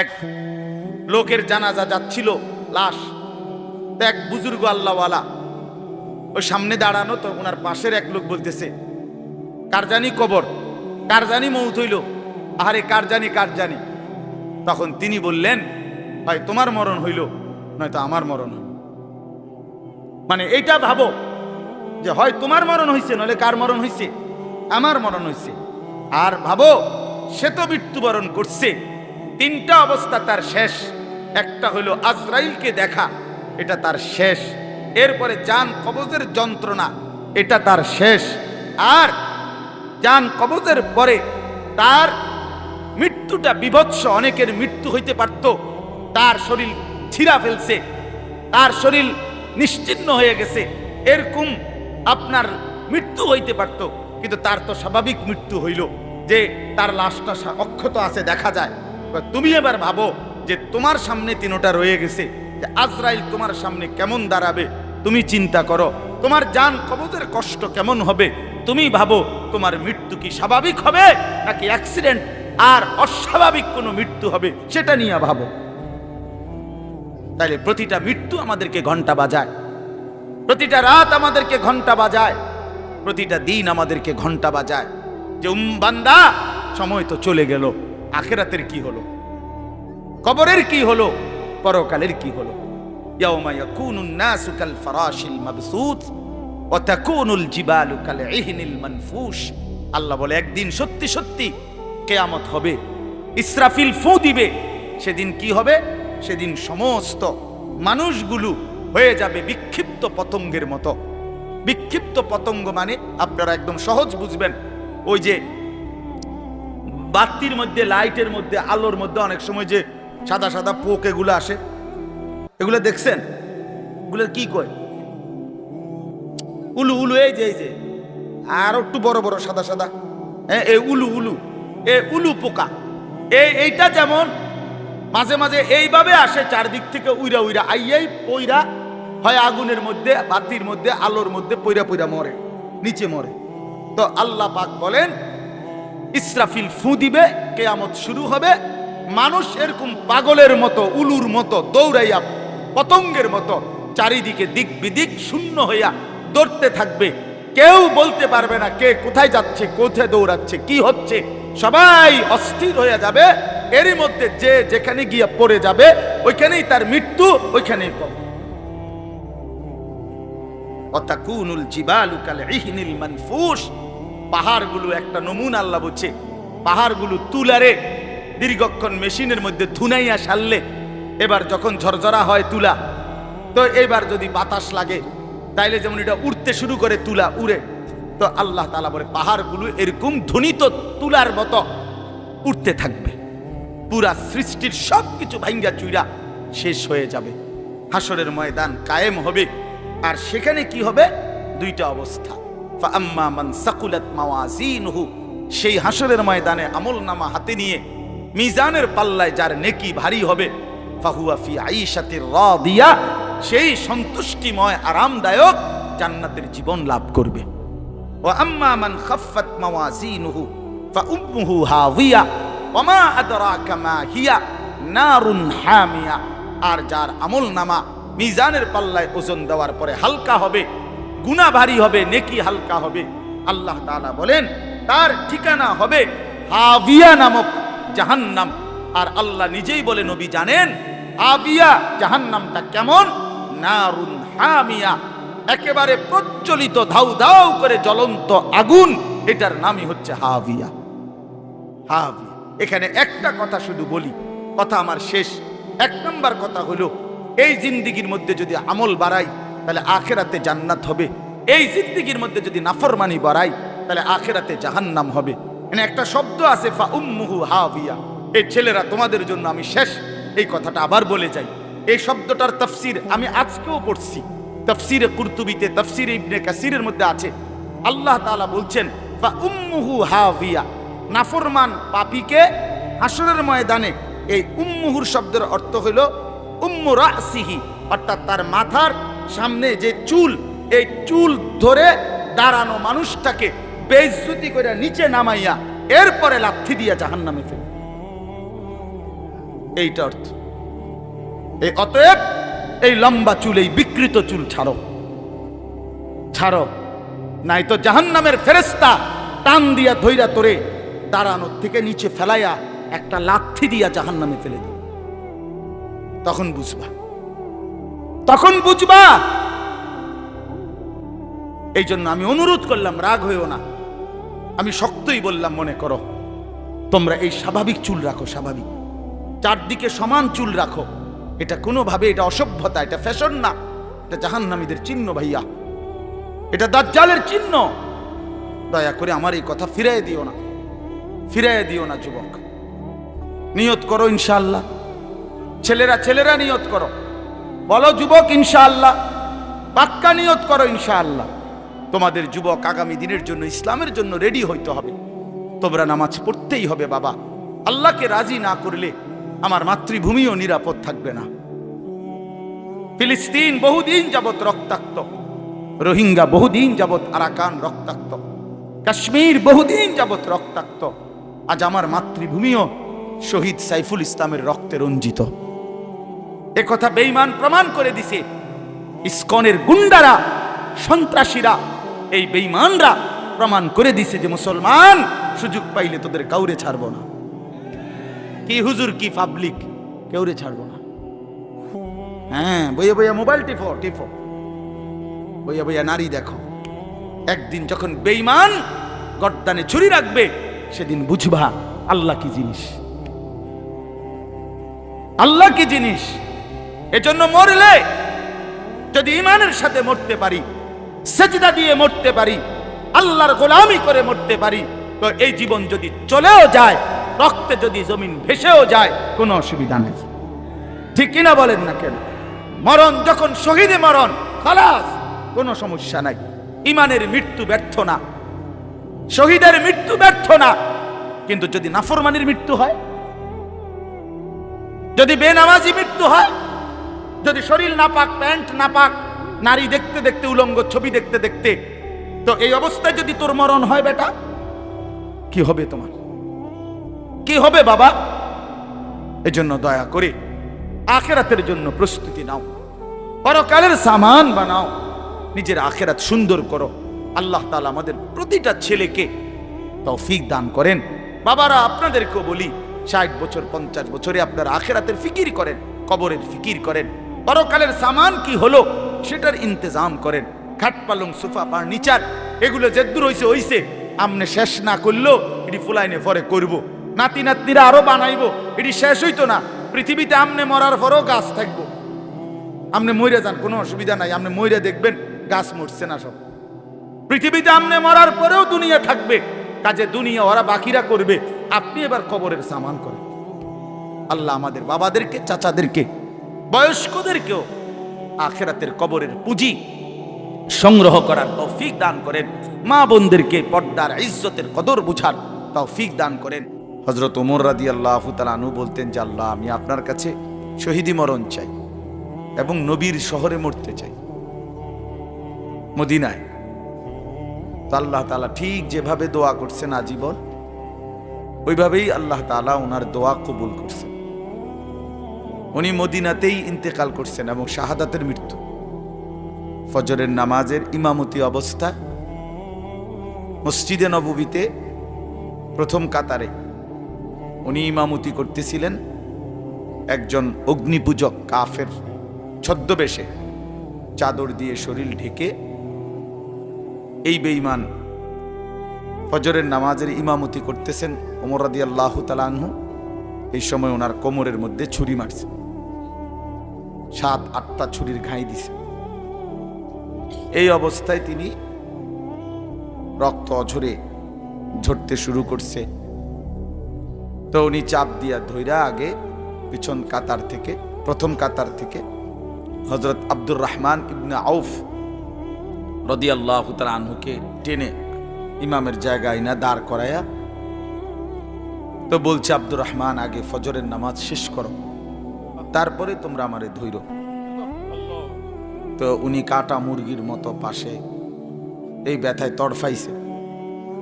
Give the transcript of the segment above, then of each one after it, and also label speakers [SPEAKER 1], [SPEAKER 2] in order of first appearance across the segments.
[SPEAKER 1] এক লোকের জানাজা যাচ্ছিল, লাশ। এক বুজুর্গ আল্লাহওয়ালা ওই সামনে দাঁড়ানো, তো ওনার পাশের এক লোক বলতেছে, কার জানি কবর, কার জানি মৌত হইল, আরে কার জানি কার জানি। তখন তিনি বললেন, ভাই তোমার মরণ হইল, নয়তো আমার মরণ হইল। মানে এইটা ভাবো যে হয় তোমার মরণ হইছে, নইলে কার মরণ হইছে, আমার মরণ হইছে। আর ভাবো সে তো মৃত্যুবরণ করছে, তিনটা অবস্থা তার শেষ। একটা হইলো আজরাইলকে দেখা, এটা তার শেষ। এরপরে জান কবজের যন্ত্রণা, এটা তার শেষ। আর জান কবজের পরে তার মৃত্যুটা বিভৎস। অনেকের মৃত্যু হইতে পারত, তার শরীর ছিঁড়া ফেলছে, তার শরীর নিশ্চিহ্ন হয়ে গেছে, এরকম আপনার মৃত্যু হইতে পারত। কিন্তু তার তো স্বাভাবিক মৃত্যু হইল যে তার লাশটা অক্ষত আছে, দেখা যায়। তুমি এবার ভাবো যে তোমার সামনে তিনটা রয়ে গেছে, যে আজরাইল তোমার সামনে কেমন দাঁড়াবে, তুমি চিন্তা করো। তোমার জান কবজের কষ্ট কেমন হবে, তুমি ভাবো। তোমার মৃত্যু কি স্বাভাবিক হবে নাকি অ্যাক্সিডেন্ট আর অস্বাভাবিক কোনো মৃত্যু হবে, সেটা নিয়ে ভাবো। তাইলে প্রতিটা মৃত্যু আমাদেরকে ঘন্টা বাজায়, প্রতিটা রাত আমাদেরকে ঘন্টা বাজায়, প্রতিটা দিন আমাদেরকে ঘন্টা বাজায় যে বান্দা সময় তো চলে গেল, আখিরাতের কি হলো, কবরের কি হলো, পরকালের কি হলো। ইয়াউমা ইয়াকুনুন নাসু কাল ফারাশিল মাবসুত ওয়া তাকুনুল জিবালু কাল ইহনিল মানফুশ। আল্লাহ বলে একদিন সত্যি সত্যি কিয়ামত হবে, ইসরাফিল ফু দিবে। সেদিন কি হবে? সেদিন সমস্ত মানুষগুলো হয়ে যাবে বিক্ষিপ্ত পতঙ্গের মতো। বিক্ষিপ্ত পতঙ্গ মানে আপনারা একদম সহজ বুঝবেন, ওই যে বাতির মধ্যে, লাইটের মধ্যে, আলোর মধ্যে অনেক সময় যে সাদা সাদা পোক এগুলো আসে, এগুলো দেখছেন? এগুলো কি কয়? উলু উলু। এই যে আর একটু বড় বড় সাদা সাদা, হ্যাঁ, এই উলু উলু, এই উলু পোকা। এইটা যেমন মাঝে মাঝে এইভাবে আসে চারদিক থেকে উইরা উইরা আইয়াই পইরা হয় আগুনের মধ্যে, বাতির মধ্যে, আলোর মধ্যে পইরা পইরা মরে, নিচে মরে। তো আল্লাহ পাক বলেন ইসরাফিল ফু দিবে, কিয়ামত শুরু হবে। মানুষ এরকম পাগলের মতো, উলুর মতো দৌড়াইয়া, পতঙ্গের মতো চারিদিকে দিক বিদিক শূন্য হইয়া দৌড়তে থাকবে। কেউ বলতে পারবে না কে কোথায় যাচ্ছে, কোথায় দৌড়াচ্ছে, কি হচ্ছে। সবাই অস্থির হয়ে যাবে। এরই মধ্যে যে যেখানে গিয়ে পড়ে যাবে, ওইখানেই তার মৃত্যু, ওইখানেই কবর। ওয়াতাকুনুল জিবালু কাল ইহনিল মানফুশ। পাহাড়গুলো একটা নমুনা আল্লাহ বলছে, পাহাড়গুলো তুলারে দীর্ঘক্ষণ মেশিনের মধ্যে ধুনাইয়া সারলে, এবার যখন ঝরঝরা হয় তুলা, তো এবার যদি বাতাস লাগে তাইলে যেমন এটা উড়তে শুরু করে, তুলা উড়ে। তো আল্লাহ তাআলা বলে পাহাড়গুলো এরকম ধ্বনিত তুলার মতো উড়তে থাকবে। পুরা সৃষ্টির সবকিছু ভাঙ্গা চুইরা শেষ হয়ে যাবে। হাসরের ময়দান কায়েম হবে। আর সেখানে কি হবে? দুইটা অবস্থা। ফাআম্মা মান সাকুলাত মাওয়াজিনুহু, সেই হাসরের ময়দানে আমলনামা হাতে নিয়ে মিজানের পাল্লায় যার নেকি ভারী হবে, ফাহুয়া ফি আইশাতির রাদিয়া, সেই সন্তুষ্টিময় আরামদায়ক জান্নাতের জীবন লাভ করবে। ওয়া আম্মা মান খাফফাত মাওয়াজিনুহু ফাউম্মুহু হাওিয়া ওয়া মা আদরাকা মা হিয়া নারুন হামিয়া। আর যার আমলনামা মিজানের পাল্লায় ওজন দেওয়ার পরে হালকা হবে, গুনাহ ভারী হবে, নেকি হালকা হবে, আল্লাহ তাআলা বলেন তার ঠিকানা হবে হাবিয়া নামক জাহান্নাম। আর আল্লাহ নিজেই বলে, নবী জানেন হাবিয়া জাহান্নামটা কেমন? নারুন হামিয়া, একেবারে প্রজ্বলিত ধাউ ধাউ করে জ্বলন্ত আগুন, এটার নামই হচ্ছে হাবিয়া। হাবিয়া। এখানে একটা কথা শুধু বলি, কথা আমার শেষ। এক নম্বর কথা হলো, এই জিন্দিগির মধ্যে যদি আমল বাড়াই তাহলে আখিরাতে জান্নাত হবে। এই জিন্দিগির মধ্যে যদি নাফরমানি বাড়াই তাহলে আখিরাতে জাহান্নাম হবে। এখানে একটা শব্দ আছে ফাউম্মুহু হাবিয়া। এই ছেলেরা, তোমাদের জন্য আমি শেষ এই কথাটা আবার বলে যাই। এই শব্দটার তাফসীর আমি আজকেও পড়ছি, তাফসীরে কুরতুবিতে, তাফসীরে ইবনে কাসিরের মধ্যে আছে। আল্লাহ তাআলা বলছেন ফাউম্মুহু হাবিয়া, নাফরমান পাপীকে হাসরের ময়দানে, এই উম্মুহুর শব্দের অর্থ হলো উম্মু রাসিহি, অর্থাৎ তার মাথার সামনে যে চুল, এই চুল ধরে দাঁড়ানো মানুষটাকে বেইজ্জতি করে নিচে নামাইয়া এরপরে লাথি দিয়া জাহান্নামে ফেলে। এইটা অর্থ। এই অতএব এই লম্বা চুল, এই বিকৃত চুল ছাড়ো, ছাড়ো, নাই তো জাহান্নামের ফেরেশতা টান দিয়া ধইরা তোরে দাঁড়ানোর থেকে নিচে ফেলাইয়া একটা লাথি দিয়া জাহান্নামে ফেলে দেবে। তখন বুঝবা, তখন বুঝবা। এই জন্য আমি অনুরোধ করলাম, রাগ হইও না, আমি শক্তই বললাম, মনে করো তোমরা এই স্বাভাবিক চুল রাখো, স্বাভাবিক চারদিকে সমান চুল রাখো। এটা কোনোভাবে এটা অসভ্যতা, এটা ফ্যাশন না, এটা জাহান্নামীদের চিহ্ন ভাইয়া, এটা দাজ্জালের চিহ্ন। দয়া করে আমার এই কথা ফিরাই দিও না, ফিরাই দিও না যুবক। নিয়ত করো ইনশাআল্লাহ, ছেলেরা নিয়ত করো, বলো যুবক ইনশাআল্লাহ, পাক্কা নিয়ত করো ইনশাআল্লাহ। তোমাদের যুবক আগামী দিনের জন্য, ইসলামের জন্য রেডি হইতে হবে। তোমরা নামাজ পড়তেই হবে বাবা। আল্লাহকে রাজি না করলে আমার মাতৃভূমিও নিরাপদ থাকবে না। ফিলিস্তিন বহুদিন যাবত রক্তাক্ত, রোহিঙ্গা বহুদিন যাবত আরাকান রক্তাক্ত, কাশ্মীর বহুদিন যাবত রক্তাক্ত। আজ আমার মাতৃভূমিও শহীদ সাইফুল ইসলামের রক্তে রঞ্জিত। এ কথা বেঈমান প্রমাণ করে দিছে। ইসকনের গুন্ডারা, সন্ত্রাসীরা, এই বেঈমানরা প্রমাণ করে দিছে যে মুসলমান সুযোগ পাইলে তোদের কাউরে ছাড়বো না। কি হুজুর, কি পাবলিক, কাউরে ছাড়বো না। হ্যাঁ, বইয়া বইয়া মোবাইল টিপো, বইয়া বইয়া নারী দেখো। একদিন যখন বেঈমান গর্দানে ছুরি রাখবে, সেদিন বুঝবা আল্লাহ কি জিনিস, আল্লাহ কি জিনিস। এজন্য মরলে যদি ঈমানের সাথে মরতে পারি, সেজদা দিয়ে মরতে পারি, আল্লাহর গোলামি করে মরতে পারি, তো এই জীবন যদি চলেও যায়, রক্তে যদি জমিন ভেসেও যায়, কোনো অসুবিধা নেই। ঠিক কিনা বলেন না কেন? মরণ যখন শহীদে মরণ, খালাস, কোনো সমস্যা নাই। ঈমানের মৃত্যু ব্যর্থ না, শহীদের মৃত্যু ব্যর্থ না। কিন্তু যদি নাফরমানির মৃত্যু হয়, যদি বেনামাজি মৃত্যু হয়, যদি শরীর নাপাক, প্যান্ট নাপাক, নারী দেখতে দেখতে, উলঙ্গ ছবি দেখতে দেখতে, তো এই অবস্থায় যদি তোর মরণ হয় বেটা, কি হবে তোমার, কি হবে বাবা? এজন্য দয়া করে আখিরাতের জন্য প্রস্তুতি নাও, পরকালের সামান বানাও, নিজের আখিরাত সুন্দর করো। আল্লাহ তাআলা আমাদের প্রতিটা ছেলেকে তৌফিক দান করেন। বাবারা, আপনাদেরকেও বলি, 60 বছর 50 বছরে আপনারা আখিরাতের ফিকির করেন, কবরের ফিকির করেন, পরকালের সামান কি হলো সেটার ইন্তজাম করেন। খাট পালং সোফা ফার্নিচার এগুলো যেদূর হইছে হইছে, আমনে শেষ না করলেও এটি ফুলাইনে পরে করব, নাতি নাতনিরা আরো বানাইবো, এটি শেষ হইতো না। পৃথিবীতে আমনে মরার পরও গাছ থাকবো। আমনে মইরা যান, কোনো অসুবিধা নাই, আমনে মইরা দেখবেন গাছ মরছে না সব। পৃথিবীতে আমনে মরার পরেও দুনিয়া থাকবে, কাজে দুনিয়া ওরা বাকিরা করবে, আপনি এবার কবরের সামান করেন। আল্লাহ আমাদের বাবাদেরকে, চাচাদেরকে, বয়স্কদেরকেও আখিরাতের কবরের পুঁজি সংগ্রহ করার তৌফিক দান করেন। মা বোনদেরকে পর্দার ইজ্জতের কদর বুঝার তৌফিক দান করেন। হযরত ওমর রাদিয়াল্লাহু তাআলা আনহু বলতেন যে, আল্লাহ, আমি আপনার কাছে শহীদি মরণ চাই এবং নবীর শহরে মরতে চাই, মদিনায়। তো আল্লাহ তাআলা ঠিক যেভাবে দোয়া করছেন আজীবন, ওইভাবেই আল্লাহ তাআলা ওনার দোয়া কবুল করছেন। উনি মদিনাতেই ইন্তেকাল করছেন এবং শাহাদাতের মৃত্যু। ফজরের নামাজের ইমামতি অবস্থায় মসজিদে নববীতে প্রথম কাতারে উনি ইমামতি করতেছিলেন। একজন অগ্নিপূজক কাফের ছদ্মবেশে, চাদর দিয়ে শরীর ঢেকে, এই বেঈমান ফজরের নামাজের ইমামতি করতেছেন। ওমর রাদিয়াল্লাহু তাআলা আনহু এই সময় ওনার কোমরের মধ্যে ছুরি মারছে, 7-8টা ছুরির ঘাই দিছে। এই অবস্থায় তিনি রক্ত অঝরে ঝরতে শুরু করছে। তো উনি চাপ দিয়া ধইরা আগে পিছন কাতার থেকে, প্রথম কাতার থেকে হযরত আব্দুর রহমান ইবনে আউফ রাদিয়াল্লাহু তাআলা আনহুকে টেনে ইমামের জায়গায় না দাঁড় করায়া, তো বলছে, আব্দুর রহমান, আগে ফজরের নামাজ শেষ করো, তারপরে তোমরা আমারে ধইরো। তো উনি কাটা মুরগির মতো পাশে এই ব্যথায় তড়ফাইছে,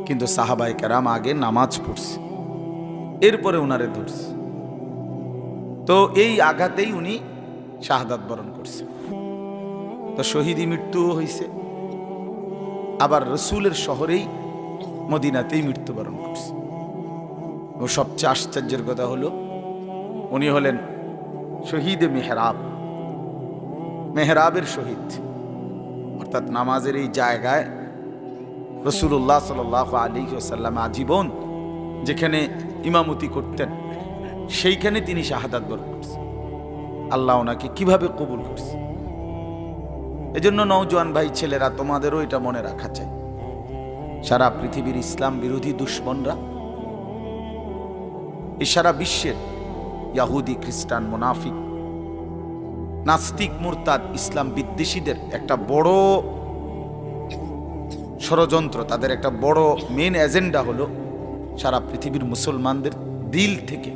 [SPEAKER 1] কিন্তু সাহাবায়ে কেরাম আগে নামাজ পড়ছে, এরপরে উনারে ধরছে। তো এই আঘাতেই উনি শাহাদাত বরণ করছে। তো শহীদি মৃত্যুও হয়েছে, আবার রসুলের শহরেই মদিনাতেই মৃত্যুবরণ করছে। ও সবচেয়ে আশ্চর্যের কথা হলো উনি হলেন শহীদে মেহরাব, মেহরাবের শহীদ, অর্থাৎ নামাজের এই জায়গায় রাসূলুল্লাহ সাল্লাল্লাহু আলাইহি ওয়াসাল্লাম আজীবন যেখানে ইমামতি করতেন সেইখানে তিনি শাহাদাত বরণ করছেন। আল্লাহ ওনাকে কিভাবে কবুল করছে। এজন্য নওজোয়ান ভাই ছেলেরা, তোমাদেরও এটা মনে রাখা চাই, সারা পৃথিবীর ইসলাম বিরোধী দুশ্মনরা, এই সারা বিশ্বের ইয়াহুদি, খ্রিস্টান, মুনাফিক, নাস্তিক, মুরতাদ, ইসলাম বিদ্বেষীদের একটা বড় ষড়যন্ত্র, তাদের একটা বড় মেন এজেন্ডা হলো সারা পৃথিবীর মুসলমানদের দিল থেকে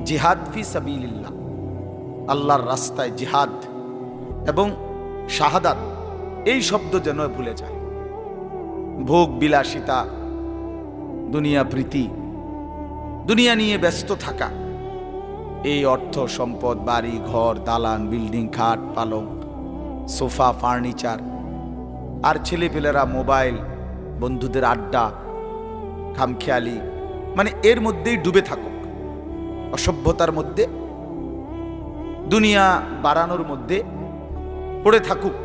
[SPEAKER 1] জিহাদ ফি সাবিলিল্লাহ, আল্লাহর রাস্তায় জিহাদ এবং শাহাদাত এই শব্দ যেন ভুলে যায়। ভোগ বিলাসিতা, দুনিয়া প্রীতি, দুনিয়া নিয়ে ব্যস্ত থাকা, এই অর্থ সম্পদ, বাড়ি ঘর, দালান, বিল্ডিং, খাট, পালং, সোফা, ফার্নিচার, আর ছেলেপেলেরা মোবাইল, বন্ধুদের আড্ডা, খামখেয়ালি, মানে এর মধ্যেই ডুবে থাকুক, অসভ্যতার মধ্যে, দুনিয়া বাড়ানোর মধ্যে পড়ে থাকুক।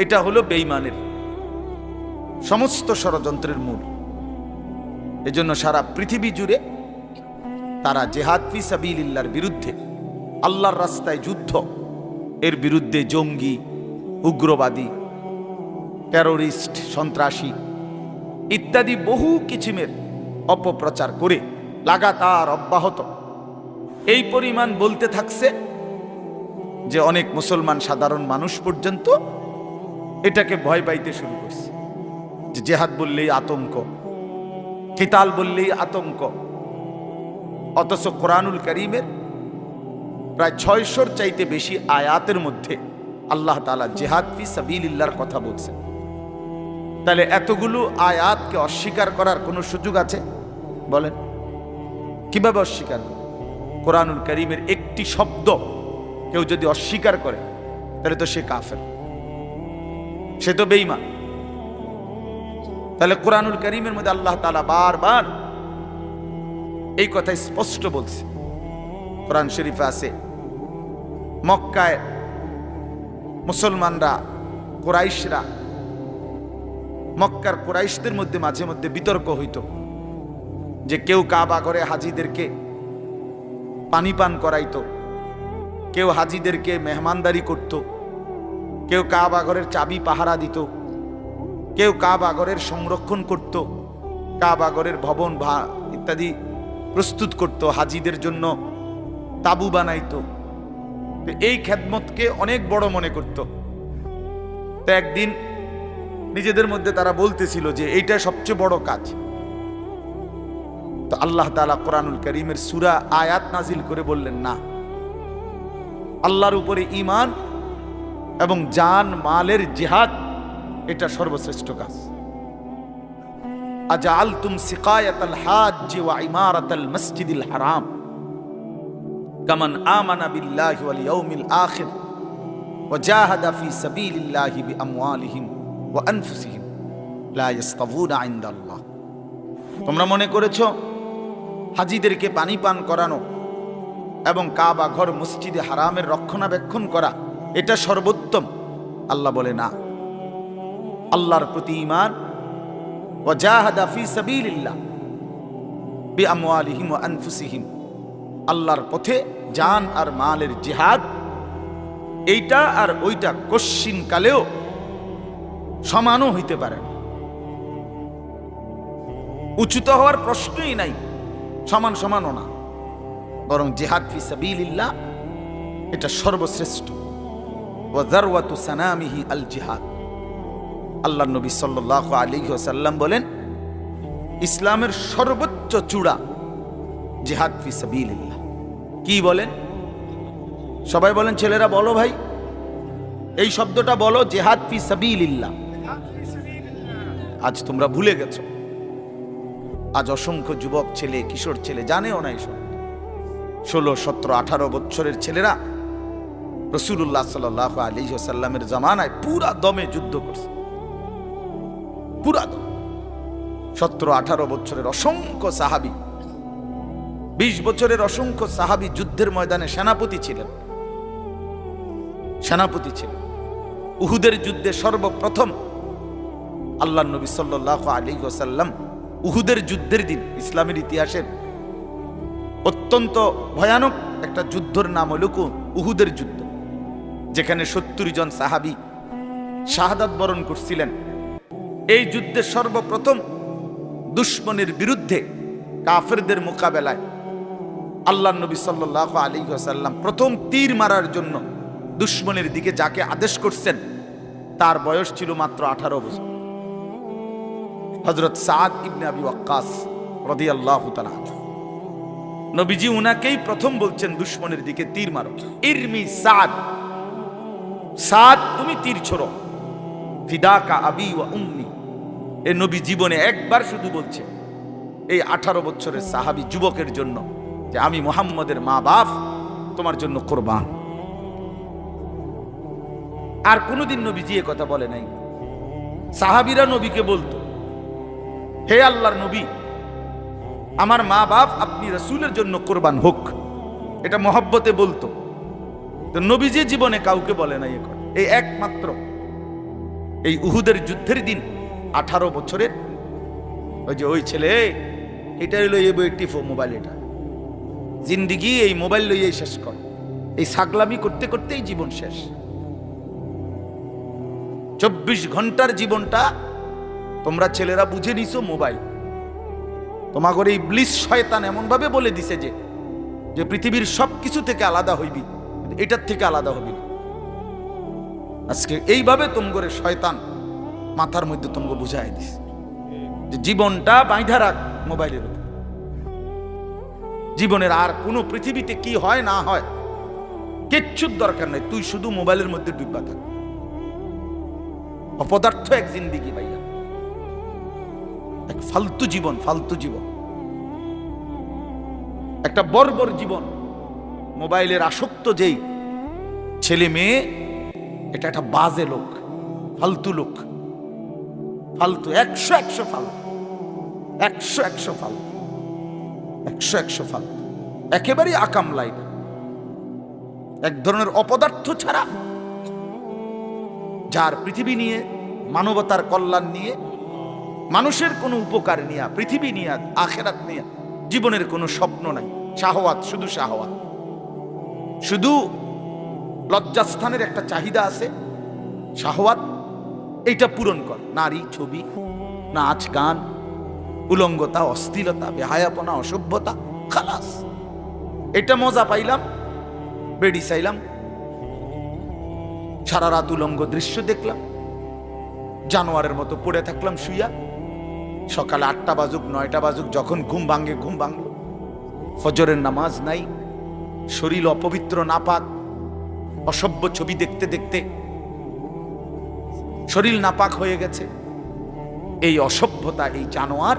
[SPEAKER 1] এটা হলো বেঈমানের সমস্ত ষড়যন্ত্রের মূল। এজন্য সারা পৃথিবী জুড়ে তারা জিহাদ ফি সাবিলিল্লাহর বিরুদ্ধে, আল্লাহর রাস্তায় যুদ্ধ, এর বিরুদ্ধে জঙ্গি, উগ্রবাদী, টেরোরিস্ট, সন্ত্রাসী ইত্যাদি বহু কিছিমের অপপ্রচার করে লাগাতার অব্যাহত এই পরিমাণ বলতে থাকছে যে অনেক মুসলমান সাধারণ মানুষ পর্যন্ত এটাকে ভয় পাইতে শুরু করছে, যে জিহাদ বললেই আতঙ্ক, কিতাল বললেই আতঙ্ক। অথচ কোরআনুল কারীমের প্রায় 600-র চাইতে বেশি আয়াতের মধ্যে আল্লাহ তাআলা জিহাদ ফি সাবিলিল্লাহর কথা বলছেন। তাহলে এতগুলো আয়াতকে অস্বীকার করার কোনো সুযোগ আছে? বলেন, কিভাবে অস্বীকার করে? কোরআনুল কারীমের একটি শব্দ কেউ যদি অস্বীকার করে তাহলে তো সে কাফের, সে তো বেঈমান। তাহলে কোরআনুল কারীমের মধ্যে আল্লাহ তাআলা বারবার এই কথা স্পষ্ট বলছে। কোরআন শরীফে আছে, মক্কায় মুসলমানরা, কুরাইশরা, মক্কার কুরাইশদের মধ্যে মাঝে মধ্যে বিতর্ক হইত যে কেউ কাবা ঘরে হাজীদেরকে পানি পান করাইতো, কেউ হাজীদেরকে মেহমানদারি করত, কেউ কাবা ঘরের চাবি পাহারা দিত, কেউ কাবা ঘরের সংরক্ষণ করত, কাবা ঘরের ভবন ইত্যাদি প্রস্তুত করত, হাজীদের জন্য তাবু বানাইতো। এই খেদমতকে অনেক বড় মনে করত। তো একদিন নিজেদের মধ্যে তারা বলতেছিল যে এইটা সবচেয়ে বড় কাজ। তো আল্লাহ তাআলা কোরআনুল কারীমের সূরা আয়াত নাজিল করে বললেন, না, আল্লাহর উপরে ঈমান এবং জান মালের জিহাদ এটা সর্বশ্রেষ্ঠ কাজ। আজআলতুম সিকায়াতাল হাজ্জ ওয়া ইমারাতাল মসজিদিল হারাম কামান আমানা বিল্লাহি ওয়াল ইয়াউমিল আখির ওয়া জাহাদা ফি সাবিলিল্লাহি বিআমওয়ালিহিম ওয়া আনফুসিহিম লা ইস্তাবুনা ইনদাল্লাহ। তোমরা মনে করেছো হাজীদেরকে পানি পান করানো এবং কাবা ঘর মসজিদে হারামের রক্ষণাবেক্ষণ করা এটা সর্বোত্তম? আল্লাহ বলে, না, আল্লাহর প্রতি ঈমান, ওয়া জাহাদা ফি সাবিলিল্লাহ বিআমওয়ালিহিম ওয়া আনফুসিহিম, আল্লাহর পথে জান আর মালের জিহাদ, এইটা আর ওইটা কশ্চিন কালেও সমানও হইতে পারে না, উচ্চত হওয়ার প্রশ্নই নাই, সমান সমানও না, বরং জিহাদ ফি সাবিলিল্লাহ এটা সর্বশ্রেষ্ঠ। ওয়া যারওয়াতু সানামিহি আল জিহাদ। আল্লাহর নবী সাল্লাল্লাহু আলাইহি ওয়াসাল্লাম বলেন, ইসলামের সর্বোচ্চ চূড়া জিহাদ ফি সাবিলিল্লাহ। কি বলেন? সবাই বলেন, ছেলেরা বলো ভাই, এই শব্দটা বলো, জিহাদ ফি সাবিলিল্লাহ। আজ তোমরা ভুলে গেছো। আজ অসংখ্য যুবক ছেলে, কিশোর ছেলে জানেও না এসব। 16, 17, 18 বছরের ছেলেরা রাসূলুল্লাহ সাল্লাল্লাহু আলাইহি ওয়াসাল্লামের জামানায় পুরা দমে যুদ্ধ করছে, পুরা দম। 17, 18 বছরের অসংখ্য সাহাবী, 20 বছরের অসংখ্য সাহাবী যুদ্ধের ময়দানে সেনাপতি ছিলেন। উহুদের যুদ্ধে সর্বপ্রথম আল্লাহর নবী সাল্লাল্লাহু আলাইহি ওয়াসাল্লাম উহুদের যুদ্ধের দিন, ইসলামের ইতিহাসের অত্যন্ত ভয়ানক একটা যুদ্ধের নাম হল উহুদের যুদ্ধ, যেখানে 70 জন সাহাবী শাহাদাত বরণ করছিলেন। এই যুদ্ধে সর্বপ্রথম দুশমনের বিরুদ্ধে কাফেরদের মোকাবেলায় আল্লাহর নবী সাল্লাল্লাহু আলাইহি ওয়াসাল্লাম প্রথম তীর মারার জন্য দুশমনের দিকে যাকে আদেশ করছেন তার বয়স ছিল মাত্র 18 বছর। হযরত সাদ ইবনে আবি ওয়াক্কাস রাদিয়াল্লাহু তাআলা নবীজি উনাকেই প্রথম বলছেন দুশমনের দিকে তীর মারো, ইরমি সাদ, সাদ তুমি তীর ছোড়ো, ফিদাকা আবি ওয়া উম্মি। এই নবী জীবনে একবার শুধু বলছে এই 18 বছরের সাহাবী যুবকের জন্য যে আমি মুহাম্মদের মা বাপ তোমার জন্য কুরবান। আর কোনোদিন নবীজি এ কথা বলে নাই। সাহাবীরা নবীকে বলতো, হে আল্লাহর নবী, আমার মা বাপ আপনি রাসূলের জন্য কুরবান হোক, এটা মহব্বতে বলতো। তো নবীজি জীবনে কাউকে বলে নাই এখন, এই একমাত্র এই উহুদের যুদ্ধের দিন 18 বছরের ওই ছেলে, এটা হইলো এই টিফো মোবাইল, এটা জিন্দিগি এই মোবাইল লইয়াই শেষ কর, এই ছাগলামি করতে করতেই জীবন শেষ। 24 ঘন্টার জীবনটা তোমরা ছেলেরা বুঝে নিছো মোবাইল। তোমাগর এই ইবলিস শয়তান এমন ভাবে বলে দিছে যে পৃথিবীর সবকিছু থেকে আলাদা হইবি, এটার থেকে আলাদা হবি না। আজকে এইভাবে তোমগরে শয়তান মাথার মধ্যে তোমকে বুঝাই দিছে যে জীবনটা বাইধা রাখ মোবাইলের উপর। জীবনের আর কোনো পৃথিবীতে কি হয় না হয় কিচ্ছুর দরকার নাই, তুই শুধু মোবাইলের মধ্যে ডুববা থাক। অপদার্থ এক জিন্দিগি ভাইয়া, এক ফালতু জীবন, ফালতু জীবন, একটা বর্বর জীবন। মোবাইলের আসক্ত যেই ছেলে মেয়ে, এটা একটা বাজে লোক, ফালতু লোক, ফালতু, 100 ফালতু, 100 ফালতু, 100 ফালতু, একেবারেই আকাম লাইন, এক ধরনের অপদার্থ ছাড়া যার পৃথিবী নিয়ে, মানবতার কল্যাণ নিয়ে, মানুষের কোনো উপকার নিয়ে, পৃথিবী নিয়ে, আখেরাত নিয়ে জীবনের কোনো স্বপ্ন নাই। শাহওয়াত, শুধু শাহওয়াত, শুধু লজ্জাস্থানের একটা চাহিদা আছে, শাহওয়াত, এইটা পূরণ কর। নারী, ছবি, নাচ, গান, উলঙ্গতা, অশ্লীলতা, বেহায়াপনা, অসভ্যতা, খালাস। এটা মজা পাইলাম, বেডি চাইলাম, সারা রাত উলঙ্গ দৃশ্য দেখলাম, জানোয়ারের মতো পড়ে থাকলাম শুইয়া। সকালে 8টা বাজুক 9টা বাজুক, যখন ঘুম ভাঙে ঘুম ভাঙলো, ফজরের নামাজ নাই, শরীর অপবিত্র নাপাক, অসভ্য ছবি দেখতে দেখতে শরীর নাপাক হয়ে গেছে। এই অসভ্যতা, এই জানোয়ার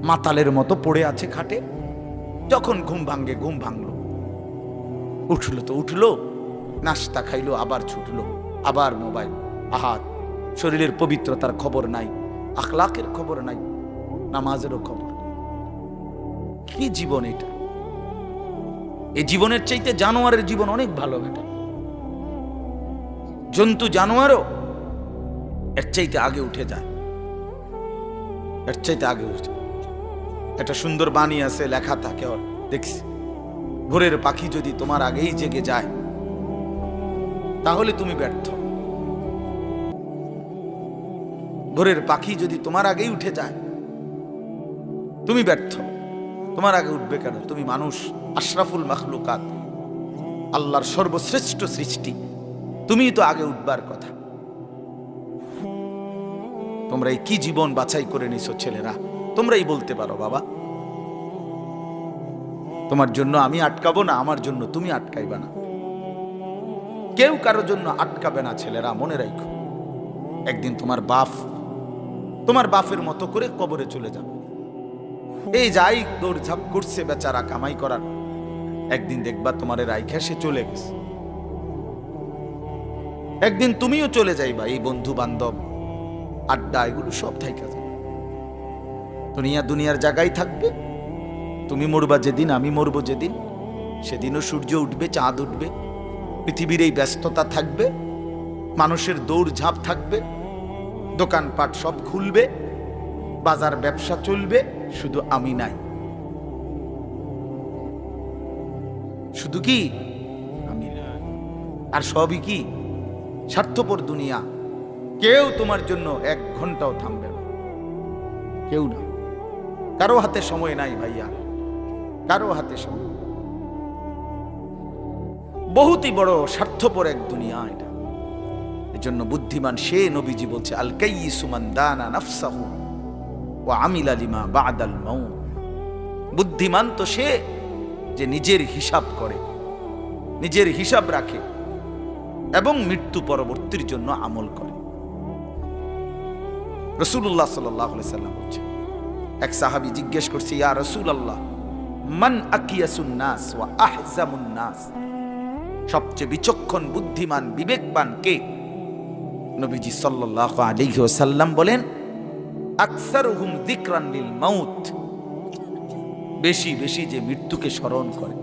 [SPEAKER 1] মাতালের মতো পড়ে আছে খাটে। যখন ঘুম ভাঙে ঘুম ভাঙলো, উঠলো তো উঠলো, নাস্তা খাইলো, আবার ছুটলো, আবার মোবাইল। আহাত, শরীরের পবিত্রতার খবর নাই, আখলাকের খবর নাই, নামাজেরও খবর নাই। কি জীবন এটা! এই জীবনের চাইতে জানোয়ারের জীবন অনেক ভালো বেটা। জন্তু জানোয়ারও এর চাইতে আগে উঠে যায়, এর চাইতে আগে উঠে। একটা সুন্দর বাণী আছে, লেখা থাকে, দেখছি, ভোরের পাখি যদি তোমার আগেই জেগে যায় তাহলে তুমি ব্যর্থ। ভোরের পাখি যদি তোমার আগেই উঠে যায় তুমি ব্যর্থ। তোমার আগে উঠবে কেন? তুমি মানুষ, আশরাফুল মাখলুকাত, আল্লাহর সর্বশ্রেষ্ঠ সৃষ্টি, তুমিই তো আগে উঠবার কথা। তোমরা এই কি জীবন বাছাই করে নিছো ছেলেরা, তোমরাই বলতে পারো বাবা। তোমার জন্য আমি আটকাবো না, আমার জন্য তুমি আটকাইবা না, কেউ কারোর জন্য আটকাবে না। ছেলেরা মনে রাখো, একদিন তোমার বাপ তোমার বাপের মতো করে কবরে চলে যাবে। এই যাই দৌড়ঝাঁপ করছে বেচারা কামাই করার, একদিন দেখবা তোমারে রাইখা সে চলে গেছে, একদিন তুমিও চলে যাইবা। এই বন্ধু বান্ধব আড্ডা এগুলো সব থাইকা যাবে। দুনিয়ার জায়গায় থাকবে। তুমি মরবা যেদিন, আমি মরবো যেদিন, সেদিনও সূর্য উঠবে, চাঁদ উঠবে, পৃথিবীর এই ব্যস্ততা থাকবে, মানুষের দৌড়ঝাঁপ থাকবে, দোকানপাট সব খুলবে, বাজার ব্যবসা চলবে, শুধু আমি নাই। শুধু কি আমি না, আর সবই কি স্বার্থপর দুনিয়া। কেউ তোমার জন্য 1 ঘন্টাও থামবে না, কেউ না। কারো হাতে সময় নাই ভাইয়া, কারো হাতে সময়। বহুতই বড় স্বার্থপর এক দুনিয়া এটা। এজন্য বুদ্ধিমান সে, নবীজি বলছে, আল কাইয়িসু মান দানা নাফসাহু ওয়া আমিলা লিমা বা'দাল মাউত। বুদ্ধিমান তো সে যে নিজের হিসাব করে, নিজের হিসাব রাখে এবং মৃত্যু পরবর্তীর জন্য আমল করে। রাসূলুল্লাহ সাল্লাল্লাহু আলাইহি সাল্লাম বলেছেন, এক সাহাবী জিজ্ঞেস করছে, ইয়া রাসূলুল্লাহ, মান আকিয়াসুন নাস ওয়া আহজামুন নাস? সবচেয়ে বিচক্ষণ, বুদ্ধিমান, বিবেকবান কে? নবীজি সাল্লাল্লাহু আলাইহি ওয়াসাল্লাম বলেন, আকসারুহুম যিকরান লিল মাউত। বেশি বেশি যে মৃত্যুকে স্মরণ করে।